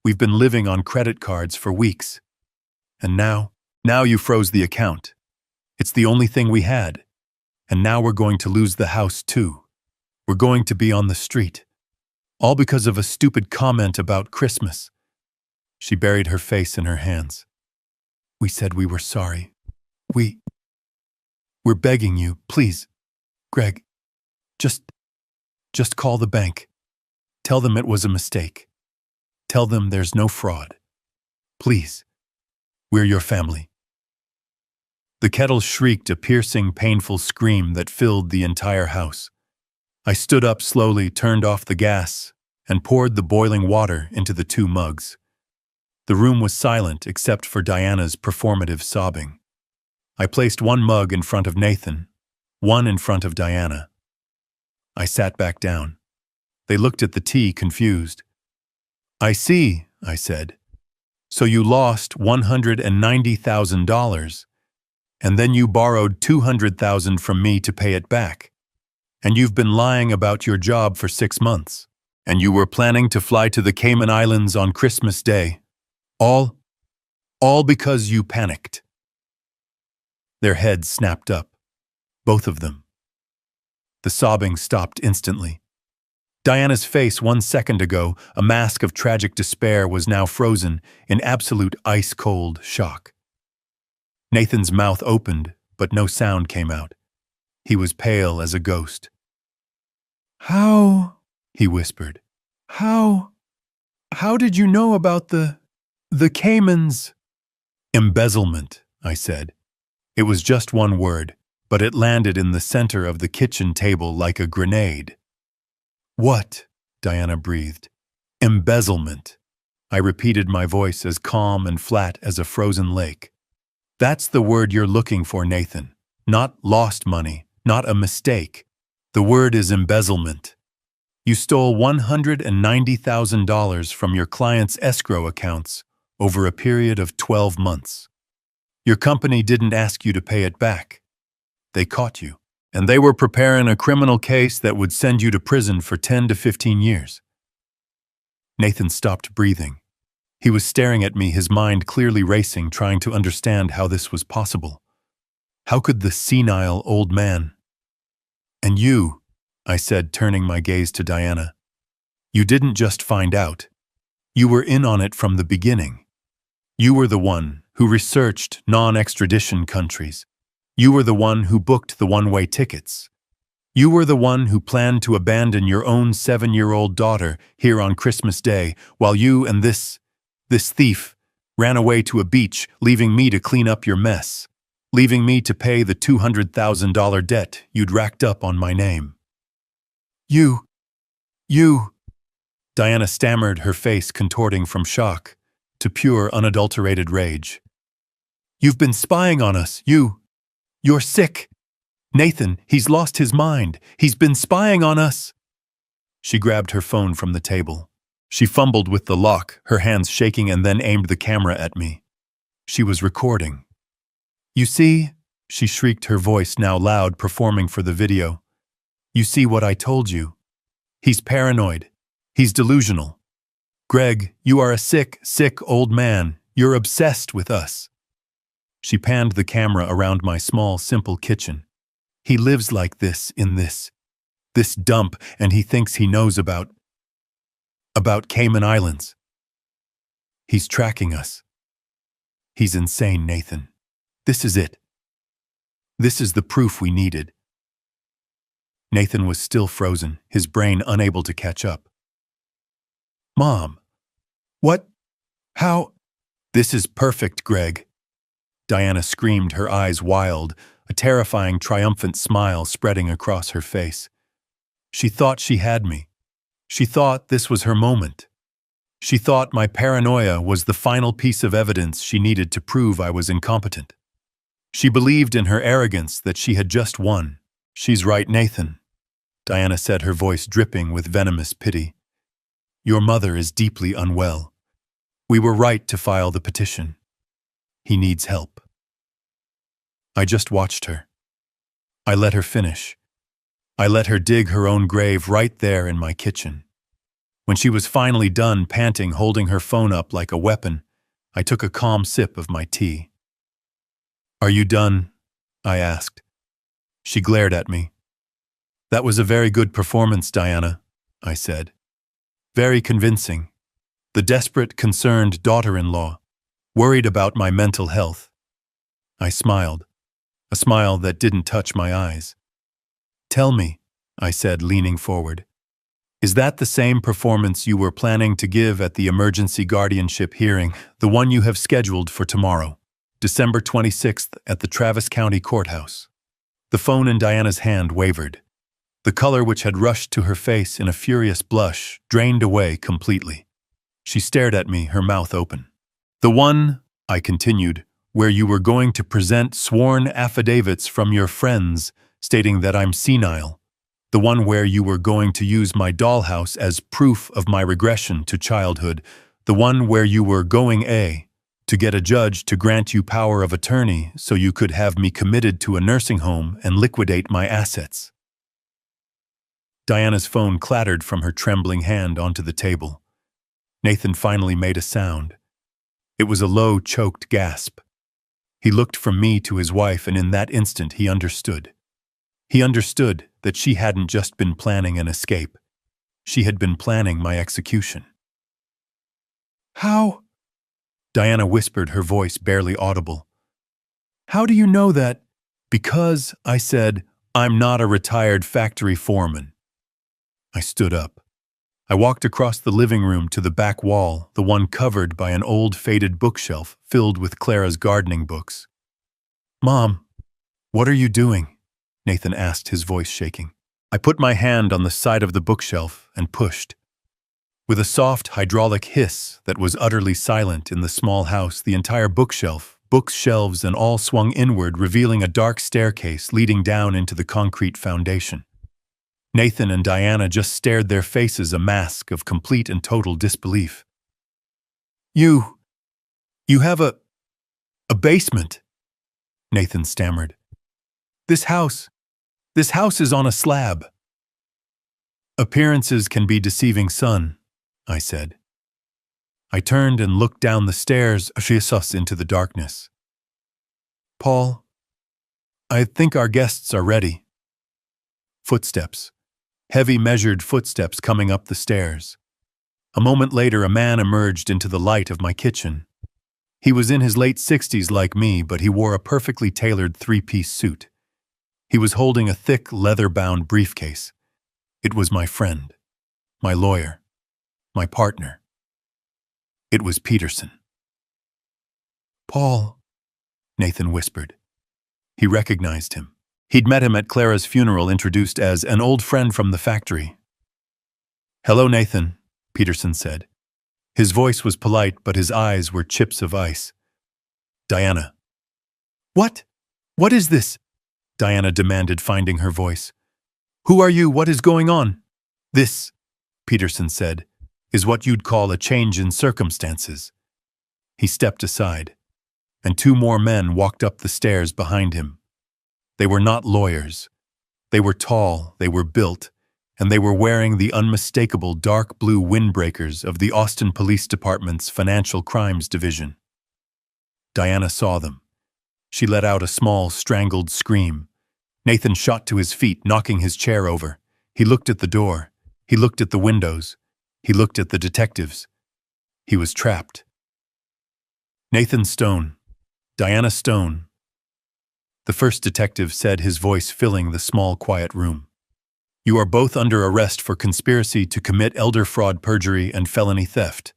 Speaker 1: We've been living on credit cards for weeks. And now you froze the account. It's the only thing we had. And now we're going to lose the house too. We're going to be on the street. All because of a stupid comment about Christmas." She buried her face in her hands. "We said we were sorry. We're begging you, please. Greg, just call the bank. Tell them it was a mistake. Tell them there's no fraud. Please. We're your family." The kettle shrieked a piercing, painful scream that filled the entire house. I stood up slowly, turned off the gas, and poured the boiling water into the 2 mugs. The room was silent except for Diana's performative sobbing. I placed 1 mug in front of Nathan, 1 in front of Diana. I sat back down. They looked at the tea, confused. "I see," I said. "So you lost $190,000, and then you borrowed $200,000 from me to pay it back. And you've been lying about your job for 6 months. And you were planning to fly to the Cayman Islands on Christmas Day. All because you panicked." Their heads snapped up. Both of them. The sobbing stopped instantly. Diana's face 1 second ago, a mask of tragic despair, was now frozen in absolute ice-cold shock. Nathan's mouth opened, but no sound came out. He was pale as a ghost. "How?" he whispered. How did you know about the Caymans?" "Embezzlement," I said. It was just 1 word, but it landed in the center of the kitchen table like a grenade. "What?" Diana breathed. "Embezzlement." I repeated, my voice as calm and flat as a frozen lake. "That's the word you're looking for, Nathan. Not lost money, not a mistake. The word is embezzlement. You stole $190,000 from your client's escrow accounts over a period of 12 months. Your company didn't ask you to pay it back. They caught you, and they were preparing a criminal case that would send you to prison for 10 to 15 years. Nathan stopped breathing. He was staring at me, his mind clearly racing, trying to understand how this was possible. How could the senile old man... "And you," I said, turning my gaze to Diana. "You didn't just find out. You were in on it from the beginning. You were the one who researched non-extradition countries. You were the one who booked the one-way tickets. You were the one who planned to abandon your own 7-year-old daughter here on Christmas Day, while you and this thief ran away to a beach, leaving me to clean up your mess, leaving me to pay the $200,000 debt you'd racked up on my name. You. Diana stammered, her face contorting from shock to pure, unadulterated rage. You've been spying on us, You're sick. Nathan, he's lost his mind. He's been spying on us. She grabbed her phone from the table. She fumbled with the lock, her hands shaking, and then aimed the camera at me. She was recording. You see, she shrieked, her voice now loud, performing for the video. You see what I told you? He's paranoid. He's delusional. Greg, you are a sick old man. You're obsessed with us. She panned the camera around my small, simple kitchen. He lives like this in this dump, and he thinks he knows about Cayman Islands. He's tracking us. He's insane, Nathan. This is it. This is the proof we needed. Nathan was still frozen, his brain unable to catch up. Mom, what? How? This is perfect, Greg. Diana screamed, her eyes wild, a terrifying, triumphant smile spreading across her face. She thought she had me. She thought this was her moment. She thought my paranoia was the final piece of evidence she needed to prove I was incompetent. She believed in her arrogance that she had just won. She's right, Nathan, Diana said, her voice dripping with venomous pity. Your mother is deeply unwell. We were right to file the petition. He needs help. I just watched her. I let her finish. I let her dig her own grave right there in my kitchen. When she was finally done, panting, holding her phone up like a weapon, I took a calm sip of my tea. Are you done? I asked. She glared at me. That was a very good performance, Diana, I said. Very convincing. The desperate, concerned daughter-in-law, worried about my mental health. I smiled, a smile that didn't touch my eyes. Tell me, I said, leaning forward, is that the same performance you were planning to give at the emergency guardianship hearing, the one you have scheduled for tomorrow, December 26th at the Travis County Courthouse? The phone in Diana's hand wavered. The color which had rushed to her face in a furious blush drained away completely. She stared at me, her mouth open. The one, I continued, where you were going to present sworn affidavits from your friends stating that I'm senile. The one where you were going to use my dollhouse as proof of my regression to childhood. The one where you were going to get a judge to grant you power of attorney so you could have me committed to a nursing home and liquidate my assets. Diana's phone clattered from her trembling hand onto the table. Nathan finally made a sound. It was a low, choked gasp. He looked from me to his wife, and in that instant he understood. He understood that she hadn't just been planning an escape. She had been planning my execution. How? Diana whispered, her voice barely audible. How do you know that? Because, I said, I'm not a retired factory foreman. I stood up. I walked across the living room to the back wall, the one covered by an old faded bookshelf filled with Clara's gardening books. Mom, what are you doing? Nathan asked, his voice shaking. I put my hand on the side of the bookshelf and pushed. With a soft hydraulic hiss that was utterly silent in the small house, the entire bookshelf, books, shelves, and all swung inward, revealing a dark staircase leading down into the concrete foundation. Nathan and Diana just stared, their faces a mask of complete and total disbelief. You have a basement, Nathan stammered. This house is on a slab. Appearances can be deceiving, son, I said. I turned and looked down the stairs, into the darkness. Paul, I think our guests are ready. Footsteps. Heavy, measured footsteps coming up the stairs. A moment later, a man emerged into the light of my kitchen. He was in his late 60s like me, but he wore a perfectly tailored three-piece suit. He was holding a thick, leather-bound briefcase. It was my friend, my lawyer, my partner. It was Peterson. "Paul," Nathan whispered. He recognized him. He'd met him at Clara's funeral, introduced as an old friend from the factory. "Hello, Nathan," Peterson said. His voice was polite, but his eyes were chips of ice. "Diana." "What? What is this?" Diana demanded, finding her voice. "Who are you? What is going on?" "This," Peterson said, "is what you'd call a change in circumstances." He stepped aside, and two more men walked up the stairs behind him. They were not lawyers. They were tall, they were built, and they were wearing the unmistakable dark blue windbreakers of the Austin Police Department's Financial Crimes Division. Diana saw them. She let out a small, strangled scream. Nathan shot to his feet, knocking his chair over. He looked at the door. He looked at the windows. He looked at the detectives. He was trapped. "Nathan Stone. Diana Stone," the first detective said, his voice filling the small, quiet room. "You are both under arrest for conspiracy to commit elder fraud, perjury, and felony theft."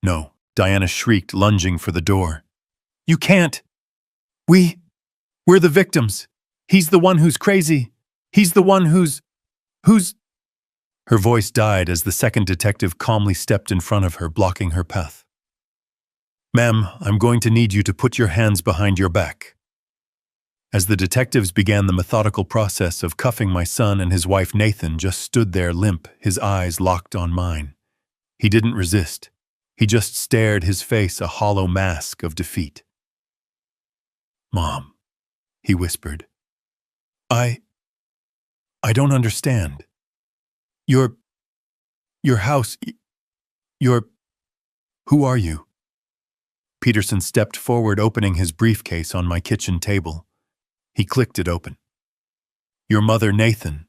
Speaker 1: "No," Diana shrieked, lunging for the door. "You can't! We're the victims. He's the one who's crazy. He's the one who's... Her voice died as the second detective calmly stepped in front of her, blocking her path. "Ma'am, I'm going to need you to put your hands behind your back." As the detectives began the methodical process of cuffing my son and his wife, Nathan just stood there limp, his eyes locked on mine. He didn't resist. He just stared, his face a hollow mask of defeat. "Mom," he whispered. I don't understand. Your house, who are you?" Peterson stepped forward, opening his briefcase on my kitchen table. He clicked it open. "Your mother, Nathan,"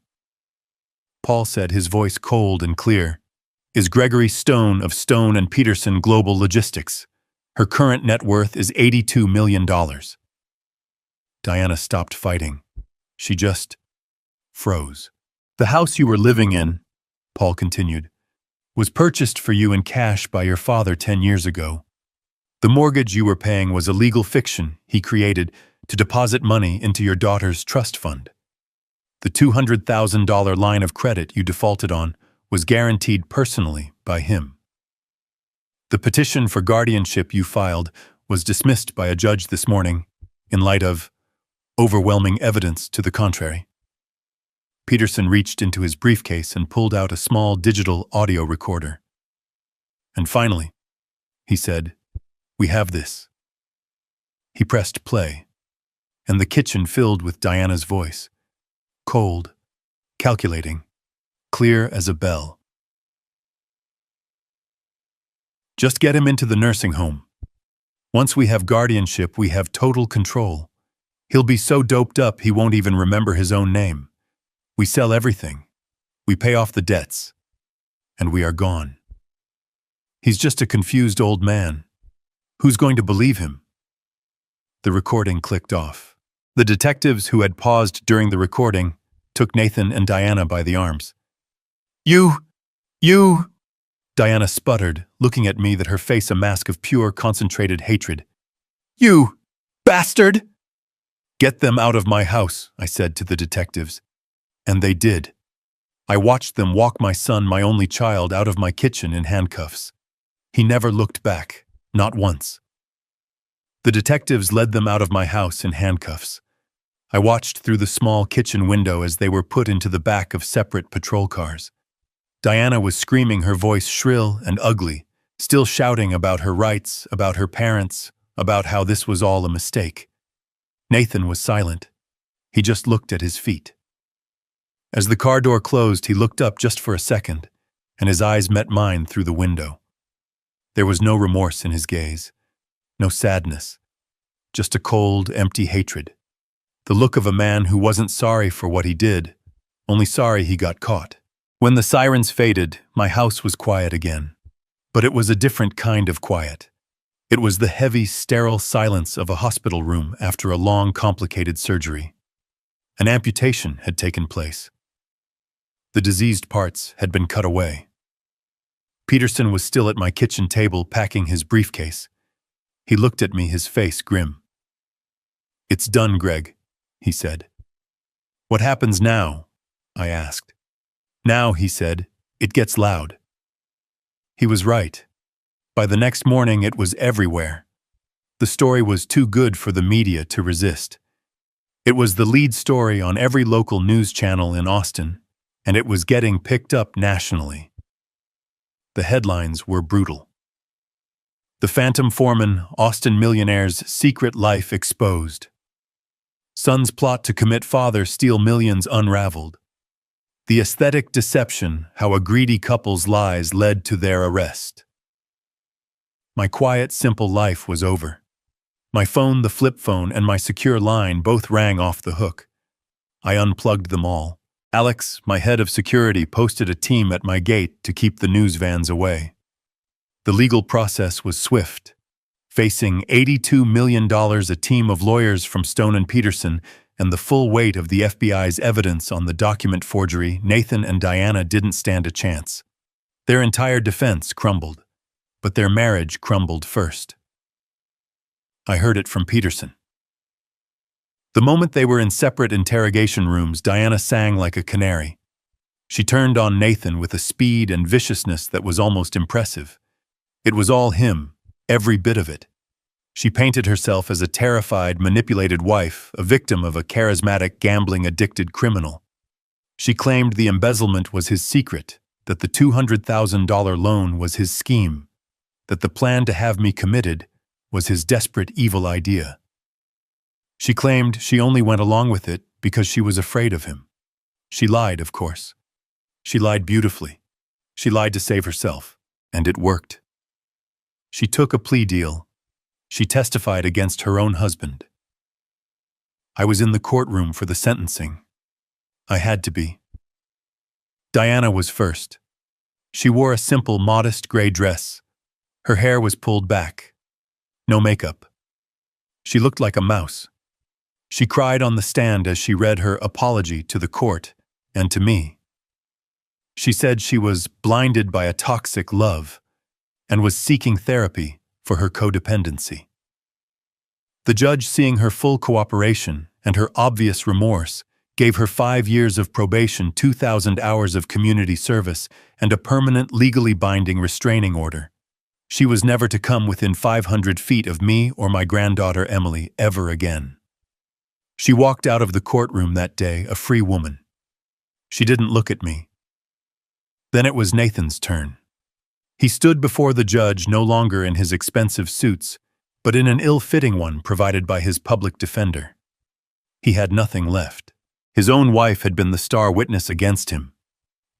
Speaker 1: Paul said, his voice cold and clear, "is Gregory Stone of Stone and Peterson Global Logistics. Her current net worth is $82 million. Diana stopped fighting. She just froze. "The house you were living in," Paul continued, "was purchased for you in cash by your father 10 years ago. The mortgage you were paying was a legal fiction he created to deposit money into your daughter's trust fund. The $200,000 line of credit you defaulted on was guaranteed personally by him. The petition for guardianship you filed was dismissed by a judge this morning in light of overwhelming evidence to the contrary." Peterson reached into his briefcase and pulled out a small digital audio recorder. "And finally," he said, "we have this." He pressed play, and the kitchen filled with Diana's voice, cold, calculating, clear as a bell. "Just get him into the nursing home. Once we have guardianship, we have total control. He'll be so doped up he won't even remember his own name. We sell everything. We pay off the debts. And we are gone. He's just a confused old man. Who's going to believe him?" The recording clicked off. The detectives who had paused during the recording took Nathan and Diana by the arms. You! Diana sputtered, looking at me, that her face a mask of pure, concentrated hatred. "You! Bastard!" "Get them out of my house," I said to the detectives. And they did. I watched them walk my son, my only child, out of my kitchen in handcuffs. He never looked back, not once. The detectives led them out of my house in handcuffs. I watched through the small kitchen window as they were put into the back of separate patrol cars. Diana was screaming, her voice shrill and ugly, still shouting about her rights, about her parents, about how this was all a mistake. Nathan was silent. He just looked at his feet. As the car door closed, he looked up just for a second, and his eyes met mine through the window. There was no remorse in his gaze, no sadness, just a cold, empty hatred. The look of a man who wasn't sorry for what he did, only sorry he got caught. When the sirens faded, my house was quiet again. But it was a different kind of quiet. It was the heavy, sterile silence of a hospital room after a long, complicated surgery. An amputation had taken place. The diseased parts had been cut away. Peterson was still at my kitchen table packing his briefcase. He looked at me, his face grim. "It's done, Greg," he said. "What happens now?" I asked. "Now," he said, "it gets loud." He was right. By the next morning, it was everywhere. The story was too good for the media to resist. It was the lead story on every local news channel in Austin, and it was getting picked up nationally. The headlines were brutal. "The Phantom Foreman, Austin Millionaire's Secret Life Exposed. Son's Plot to Commit Father Steal Millions Unraveled. The Aesthetic Deception, How a Greedy Couple's Lies Led to Their Arrest." My quiet, simple life was over. My phone, the flip phone, and my secure line both rang off the hook. I unplugged them all. Alex, my head of security, posted a team at my gate to keep the news vans away. The legal process was swift. Facing $82 million, a team of lawyers from Stone and Peterson, and the full weight of the FBI's evidence on the document forgery, Nathan and Diana didn't stand a chance. Their entire defense crumbled, but their marriage crumbled first. I heard it from Peterson. The moment they were in separate interrogation rooms, Diana sang like a canary. She turned on Nathan with a speed and viciousness that was almost impressive. It was all him, every bit of it. She painted herself as a terrified, manipulated wife, a victim of a charismatic, gambling-addicted criminal. She claimed the embezzlement was his secret, that the $200,000 loan was his scheme, that the plan to have me committed was his desperate, evil idea. She claimed she only went along with it because she was afraid of him. She lied, of course. She lied beautifully. She lied to save herself, and it worked. She took a plea deal. She testified against her own husband. I was in the courtroom for the sentencing. I had to be. Diana was first. She wore a simple, modest gray dress. Her hair was pulled back. No makeup. She looked like a mouse. She cried on the stand as she read her apology to the court and to me. She said she was blinded by a toxic love and was seeking therapy for her codependency. The judge, seeing her full cooperation and her obvious remorse, gave her 5 years of probation, 2,000 hours of community service, and a permanent legally binding restraining order. She was never to come within 500 feet of me or my granddaughter Emily ever again. She walked out of the courtroom that day a free woman. She didn't look at me. Then it was Nathan's turn. He stood before the judge no longer in his expensive suits, but in an ill-fitting one provided by his public defender. He had nothing left. His own wife had been the star witness against him.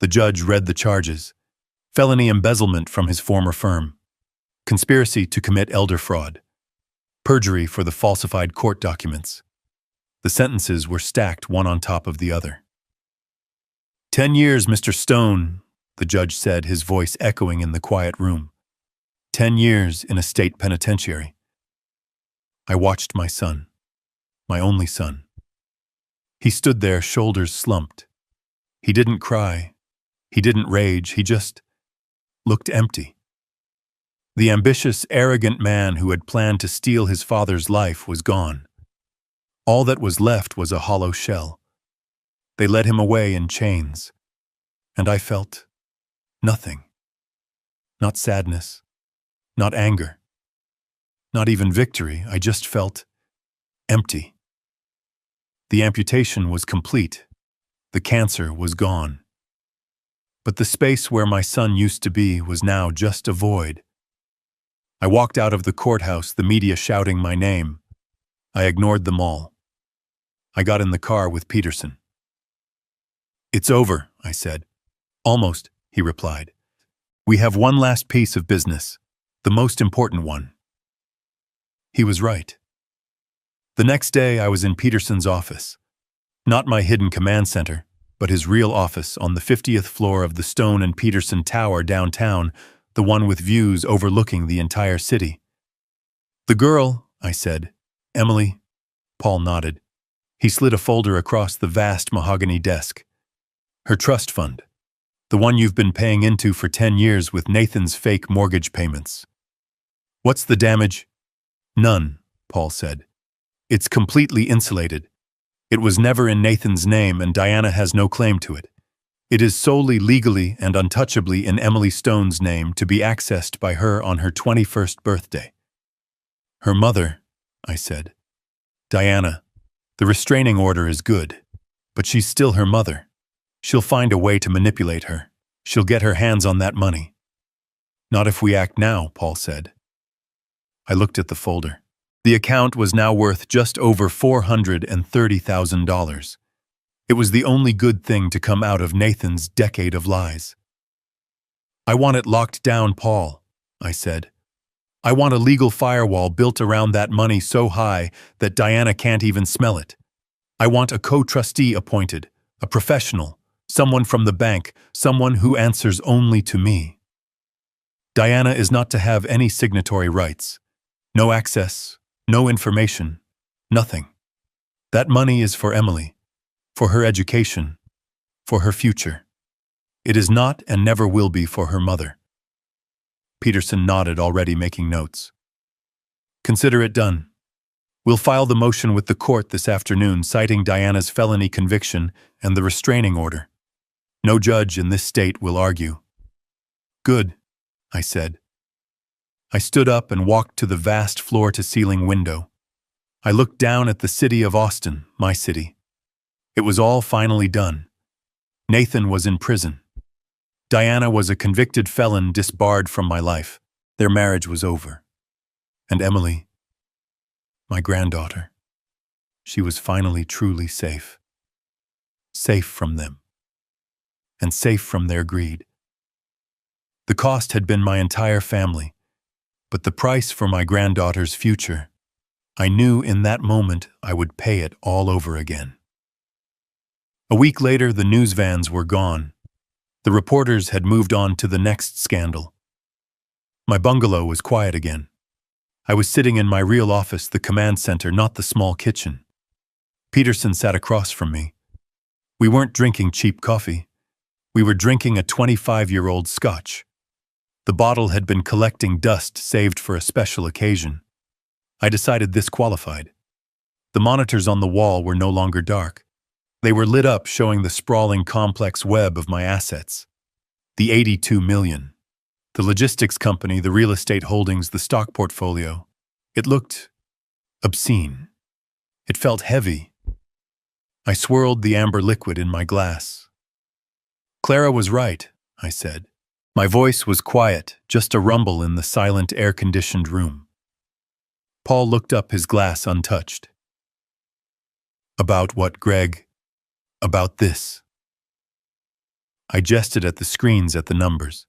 Speaker 1: The judge read the charges: felony embezzlement from his former firm, conspiracy to commit elder fraud, perjury for the falsified court documents. The sentences were stacked one on top of the other. 10 years, Mr. Stone, the judge said, his voice echoing in the quiet room. 10 years in a state penitentiary. I watched my son, my only son. He stood there, shoulders slumped. He didn't cry. He didn't rage. He just looked empty. The ambitious, arrogant man who had planned to steal his father's life was gone. All that was left was a hollow shell. They led him away in chains, and I felt nothing. Not sadness, not anger, not even victory. I just felt empty. The amputation was complete. The cancer was gone. But the space where my son used to be was now just a void. I walked out of the courthouse, the media shouting my name. I ignored them all. I got in the car with Peterson. "It's over," I said. "Almost," he replied. "We have one last piece of business, the most important one." He was right. The next day I was in Peterson's office. Not my hidden command center, but his real office on the 50th floor of the Stone and Peterson Tower downtown, the one with views overlooking the entire city. The girl, I said. Emily. Paul nodded. He slid a folder across the vast mahogany desk. Her trust fund. The one you've been paying into for 10 years with Nathan's fake mortgage payments. What's the damage? None, Paul said. It's completely insulated. It was never in Nathan's name and Diana has no claim to it. It is solely legally and untouchably in Emily Stone's name to be accessed by her on her 21st birthday. Her mother, I said. Diana, the restraining order is good, but she's still her mother. She'll find a way to manipulate her. She'll get her hands on that money. Not if we act now, Paul said. I looked at the folder. The account was now worth just over $430,000. It was the only good thing to come out of Nathan's decade of lies. I want it locked down, Paul, I said. I want a legal firewall built around that money so high that Diana can't even smell it. I want a co-trustee appointed, a professional, someone from the bank, someone who answers only to me. Diana is not to have any signatory rights. No access, no information, nothing. That money is for Emily, for her education, for her future. It is not and never will be for her mother. Peterson nodded, already making notes. Consider it done. We'll file the motion with the court this afternoon citing Diana's felony conviction and the restraining order. No judge in this state will argue. Good, I said. I stood up and walked to the vast floor-to-ceiling window. I looked down at the city of Austin, my city. It was all finally done. Nathan was in prison. Diana was a convicted felon disbarred from my life. Their marriage was over. And Emily, my granddaughter, she was finally truly safe. Safe from them. And safe from their greed. The cost had been my entire family, but the price for my granddaughter's future, I knew in that moment I would pay it all over again. A week later, the news vans were gone. The reporters had moved on to the next scandal. My bungalow was quiet again. I was sitting in my real office, the command center, not the small kitchen. Peterson sat across from me. We weren't drinking cheap coffee. We were drinking a 25-year-old scotch. The bottle had been collecting dust saved for a special occasion. I decided this qualified. The monitors on the wall were no longer dark. They were lit up, showing the sprawling complex web of my assets. The 82 million. The logistics company, the real estate holdings, the stock portfolio. It looked obscene. It felt heavy. I swirled the amber liquid in my glass. Clara was right, I said. My voice was quiet, just a rumble in the silent, air-conditioned room. Paul looked up, his glass untouched. About what, Greg? About this. I gestured at the screens, at the numbers.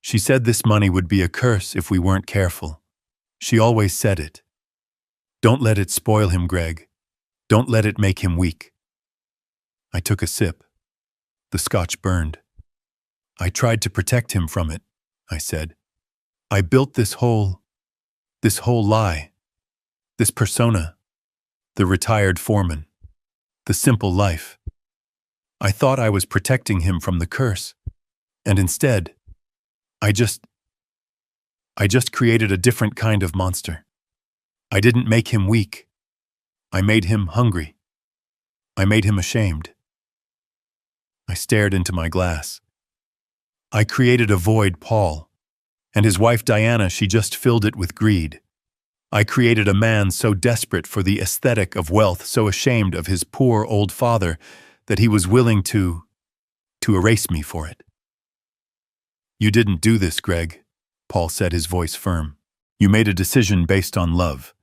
Speaker 1: She said this money would be a curse if we weren't careful. She always said it. Don't let it spoil him, Greg. Don't let it make him weak. I took a sip. The scotch burned. I tried to protect him from it, I said. I built this whole lie, this persona, the retired foreman, the simple life. I thought I was protecting him from the curse, and instead, I just created a different kind of monster. I didn't make him weak. I made him hungry. I made him ashamed. I stared into my glass. I created a void, Paul, and his wife Diana, she just filled it with greed. I created a man so desperate for the aesthetic of wealth, so ashamed of his poor old father, that he was willing to erase me for it. You didn't do this, Greg, Paul said, his voice firm. You made a decision based on love.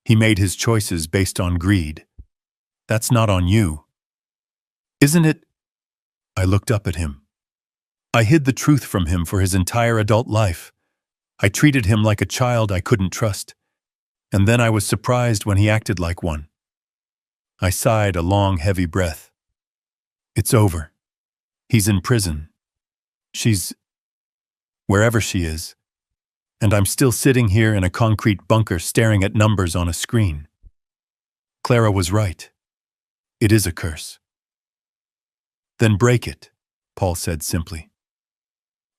Speaker 1: He made his choices based on greed. That's not on you. Isn't it? I looked up at him. I hid the truth from him for his entire adult life. I treated him like a child I couldn't trust. And then I was surprised when he acted like one. I sighed a long, heavy breath. It's over. He's in prison. She's wherever she is. And I'm still sitting here in a concrete bunker staring at numbers on a screen. Clara was right. It is a curse. Then break it, Paul said simply.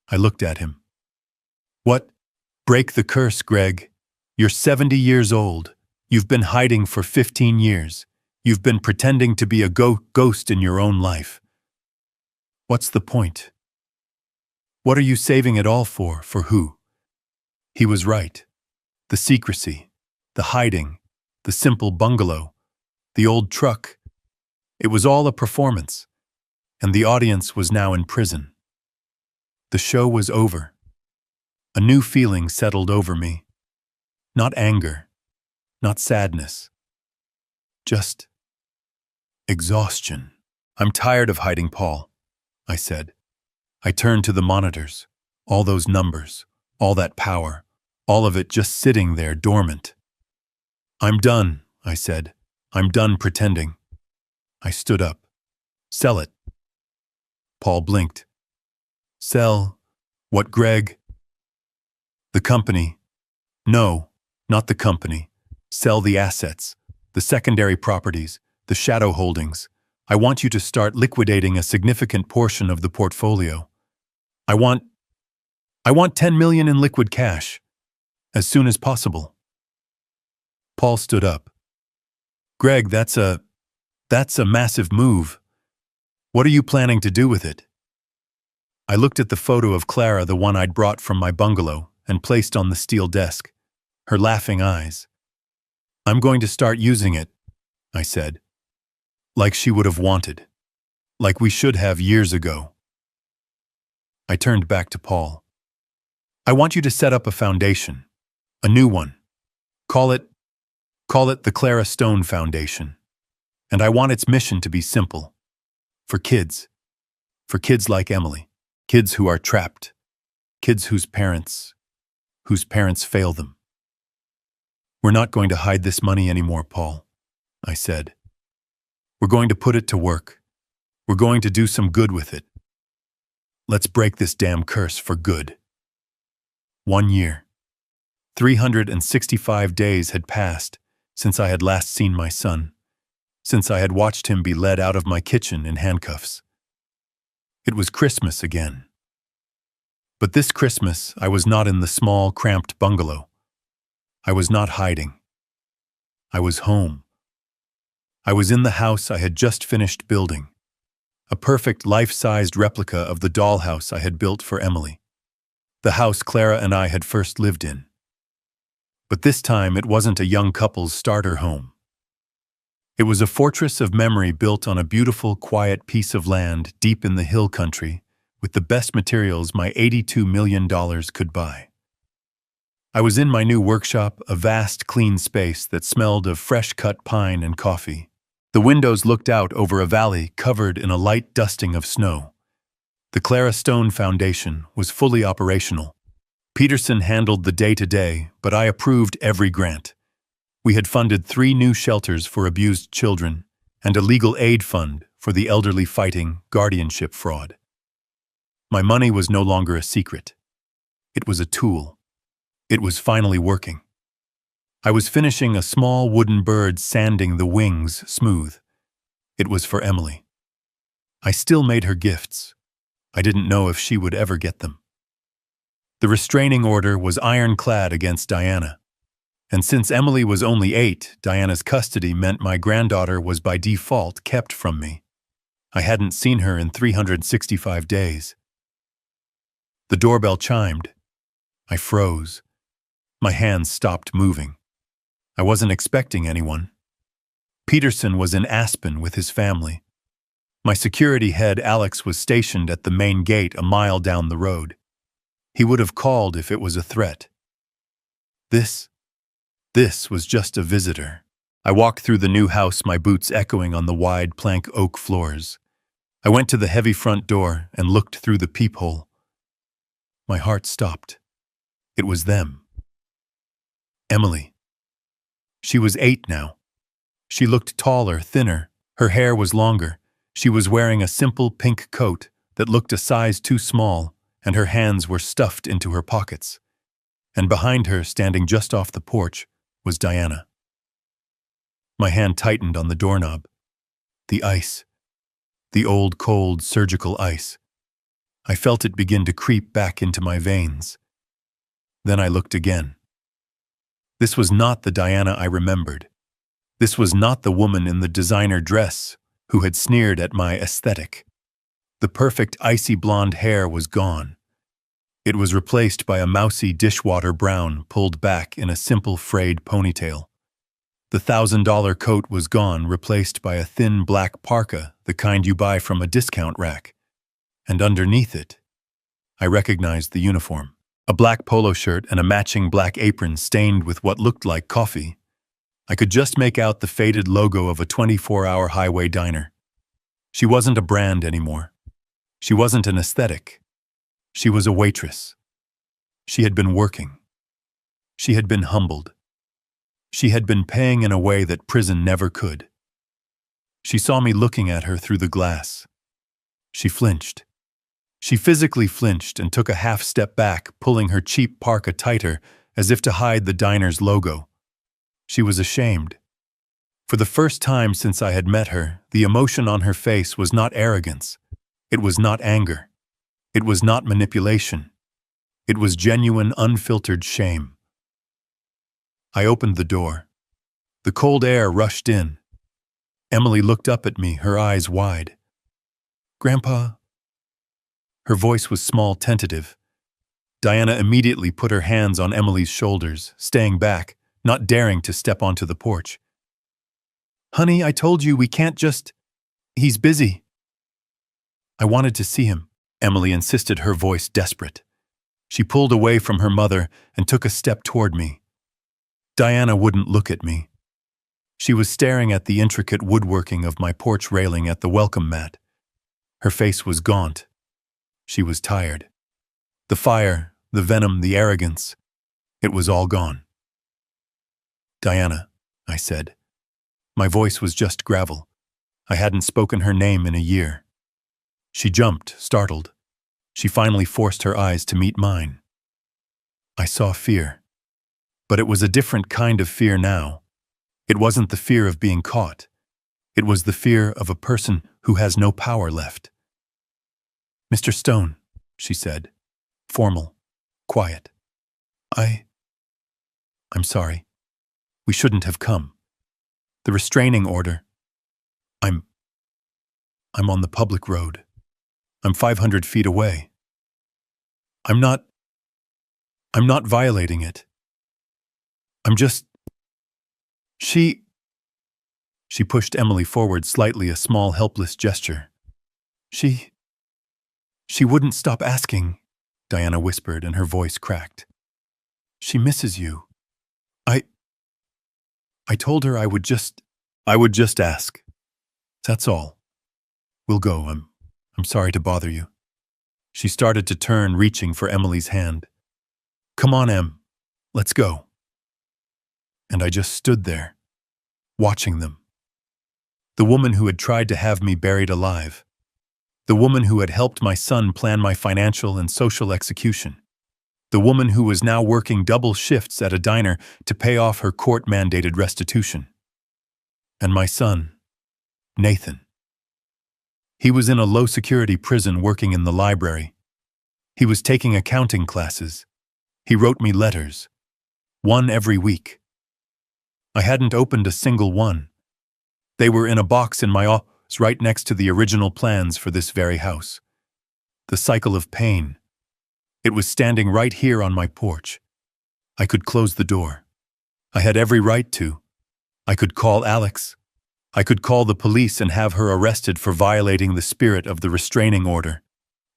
Speaker 1: I looked at him. What? Break the curse, Greg. You're 70 years old. You've been hiding for 15 years. You've been pretending to be a ghost in your own life. What's the point? What are you saving it all for? For who? He was right. The secrecy, the hiding, the simple bungalow, the old truck. It was all a performance, and the audience was now in prison. The show was over. A new feeling settled over me. Not anger, not sadness. Just exhaustion. I'm tired of hiding, Paul, I said. I turned to the monitors, all those numbers, all that power, all of it just sitting there dormant. I'm done, I said. I'm done pretending. I stood up. Sell it. Paul blinked. Sell what, Greg? The company. No, not the company. Sell the assets, the secondary properties, the shadow holdings. I want you to start liquidating a significant portion of the portfolio. I want 10 million in liquid cash, as soon as possible. Paul stood up. Greg, that's a massive move. What are you planning to do with it? I looked at the photo of Clara, the one I'd brought from my bungalow, and placed on the steel desk, her laughing eyes. I'm going to start using it, I said. Like she would have wanted. Like we should have years ago. I turned back to Paul. I want you to set up a foundation. A new one. Call it the Clara Stone Foundation. And I want its mission to be simple. For kids. For kids like Emily. Kids who are trapped. Kids whose parents fail them. We're not going to hide this money anymore, Paul, I said. We're going to put it to work. We're going to do some good with it. Let's break this damn curse for good. 1 year. 365 days had passed since I had last seen my son, since I had watched him be led out of my kitchen in handcuffs. It was Christmas again. But this Christmas, I was not in the small, cramped bungalow. I was not hiding. I was home. I was in the house I had just finished building, a perfect life-sized replica of the dollhouse I had built for Emily, the house Clara and I had first lived in. But this time it wasn't a young couple's starter home. It was a fortress of memory built on a beautiful, quiet piece of land deep in the hill country with the best materials my $82 million could buy. I was in my new workshop, a vast, clean space that smelled of fresh-cut pine and coffee. The windows looked out over a valley covered in a light dusting of snow. The Clara Stone Foundation was fully operational. Peterson handled the day-to-day, but I approved every grant. We had funded 3 new shelters for abused children and a legal aid fund for the elderly fighting guardianship fraud. My money was no longer a secret. It was a tool. It was finally working. I was finishing a small wooden bird, sanding the wings smooth. It was for Emily. I still made her gifts. I didn't know if she would ever get them. The restraining order was ironclad against Diana. And since Emily was only 8, Diana's custody meant my granddaughter was by default kept from me. I hadn't seen her in 365 days. The doorbell chimed. I froze. My hands stopped moving. I wasn't expecting anyone. Peterson was in Aspen with his family. My security head, Alex, was stationed at the main gate a mile down the road. He would have called if it was a threat. This was just a visitor. I walked through the new house, my boots echoing on the wide plank oak floors. I went to the heavy front door and looked through the peephole. My heart stopped. It was them. Emily. She was 8 now. She looked taller, thinner. Her hair was longer. She was wearing a simple pink coat that looked a size too small, and her hands were stuffed into her pockets. and behind her, standing just off the porch, was Diana. My hand tightened on the doorknob. The ice. The old, cold, surgical ice. I felt it begin to creep back into my veins. Then I looked again. This was not the Diana I remembered. This was not the woman in the designer dress who had sneered at my aesthetic. The perfect icy blonde hair was gone. It was replaced by a mousy dishwater brown pulled back in a simple frayed ponytail. The $1,000 coat was gone, replaced by a thin black parka, the kind you buy from a discount rack. And underneath it, I recognized the uniform. A black polo shirt and a matching black apron stained with what looked like coffee. I could just make out the faded logo of a 24-hour highway diner. She wasn't a brand anymore. She wasn't an aesthetic. She was a waitress. She had been working. She had been humbled. She had been paying in a way that prison never could. She saw me looking at her through the glass. She flinched. She physically flinched and took a half step back, pulling her cheap parka tighter as if to hide the diner's logo. She was ashamed. For the first time since I had met her, the emotion on her face was not arrogance. It was not anger. It was not manipulation. It was genuine, unfiltered shame. I opened the door. The cold air rushed in. Emily looked up at me, her eyes wide. "Grandpa?" Her voice was small, tentative. Diana immediately put her hands on Emily's shoulders, staying back, not daring to step onto the porch. "Honey, I told you we can't just... He's busy." "I wanted to see him," Emily insisted, her voice desperate. She pulled away from her mother and took a step toward me. Diana wouldn't look at me. She was staring at the intricate woodworking of my porch railing at the welcome mat. Her face was gaunt. She was tired. The fire, the venom, the arrogance, it was all gone. "Diana," I said. My voice was just gravel. I hadn't spoken her name in a year. She jumped, startled. She finally forced her eyes to meet mine. I saw fear. But it was a different kind of fear now. It wasn't the fear of being caught. It was the fear of a person who has no power left. "Mr. Stone," she said, formal, quiet. I'm sorry. We shouldn't have come. The restraining order. I'm on the public road. I'm 500 feet away. I'm not violating it. I'm just... She pushed Emily forward slightly, a small, helpless gesture. She wouldn't stop asking, Diana whispered, and her voice cracked. "She misses you. I told her I would just ask. That's all. We'll go. I'm sorry to bother you." She started to turn, reaching for Emily's hand. "Come on, Em. Let's go." And I just stood there, watching them. The woman who had tried to have me buried alive. The woman who had helped my son plan my financial and social execution. The woman who was now working double shifts at a diner to pay off her court-mandated restitution. And my son, Nathan. He was in a low-security prison working in the library. He was taking accounting classes. He wrote me letters. One every week. I hadn't opened a single one. They were in a box in my office right next to the original plans for this very house. The cycle of pain. It was standing right here on my porch. I could close the door. I had every right to. I could call Alex. I could call the police and have her arrested for violating the spirit of the restraining order.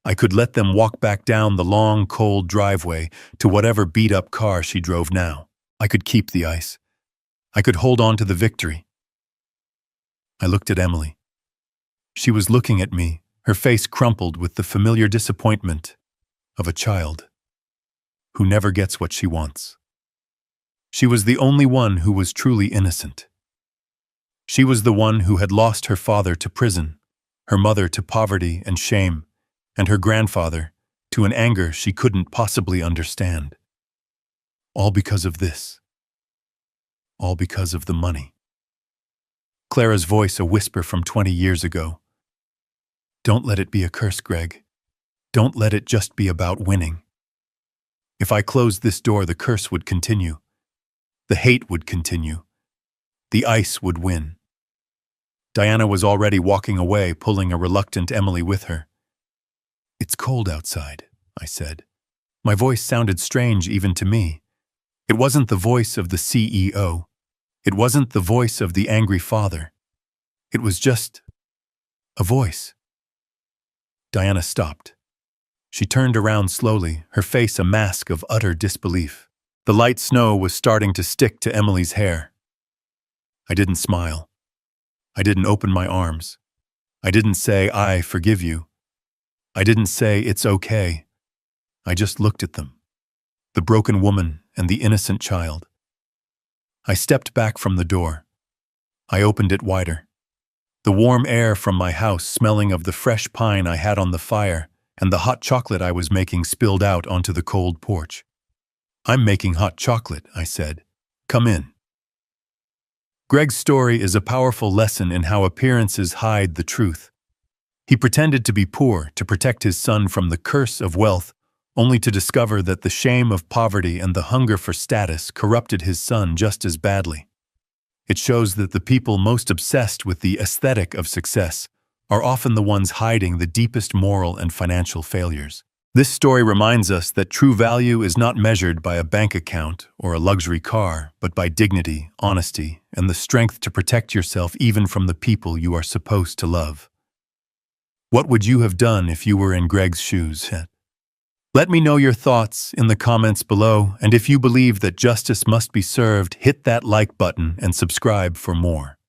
Speaker 1: I could let them walk back down the long, cold driveway to whatever beat-up car she drove now. I could keep the ice. I could hold on to the victory. I looked at Emily. She was looking at me, her face crumpled with the familiar disappointment of a child who never gets what she wants. She was the only one who was truly innocent. She was the one who had lost her father to prison, her mother to poverty and shame, and her grandfather to an anger she couldn't possibly understand. All because of this. All because of the money. Clara's voice a whisper from 20 years ago. Don't let it be a curse, Greg. Don't let it just be about winning. If I closed this door, the curse would continue. The hate would continue. The ice would win. Diana was already walking away, pulling a reluctant Emily with her. It's cold outside, I said. My voice sounded strange even to me. It wasn't the voice of the CEO. It wasn't the voice of the angry father. It was just a voice. Diana stopped. She turned around slowly, her face a mask of utter disbelief. The light snow was starting to stick to Emily's hair. I didn't smile. I didn't open my arms. I didn't say, I forgive you. I didn't say, it's okay. I just looked at them. The broken woman and the innocent child. I stepped back from the door. I opened it wider. The warm air from my house, smelling of the fresh pine I had on the fire, and the hot chocolate I was making spilled out onto the cold porch. I'm making hot chocolate, I said. Come in. Greg's story is a powerful lesson in how appearances hide the truth. He pretended to be poor to protect his son from the curse of wealth, only to discover that the shame of poverty and the hunger for status corrupted his son just as badly. It shows that the people most obsessed with the aesthetic of success are often the ones hiding the deepest moral and financial failures. This story reminds us that true value is not measured by a bank account or a luxury car, but by dignity, honesty, and the strength to protect yourself even from the people you are supposed to love. What would you have done if you were in Greg's shoes? Let me know your thoughts in the comments below, and if you believe that justice must be served, hit that like button and subscribe for more.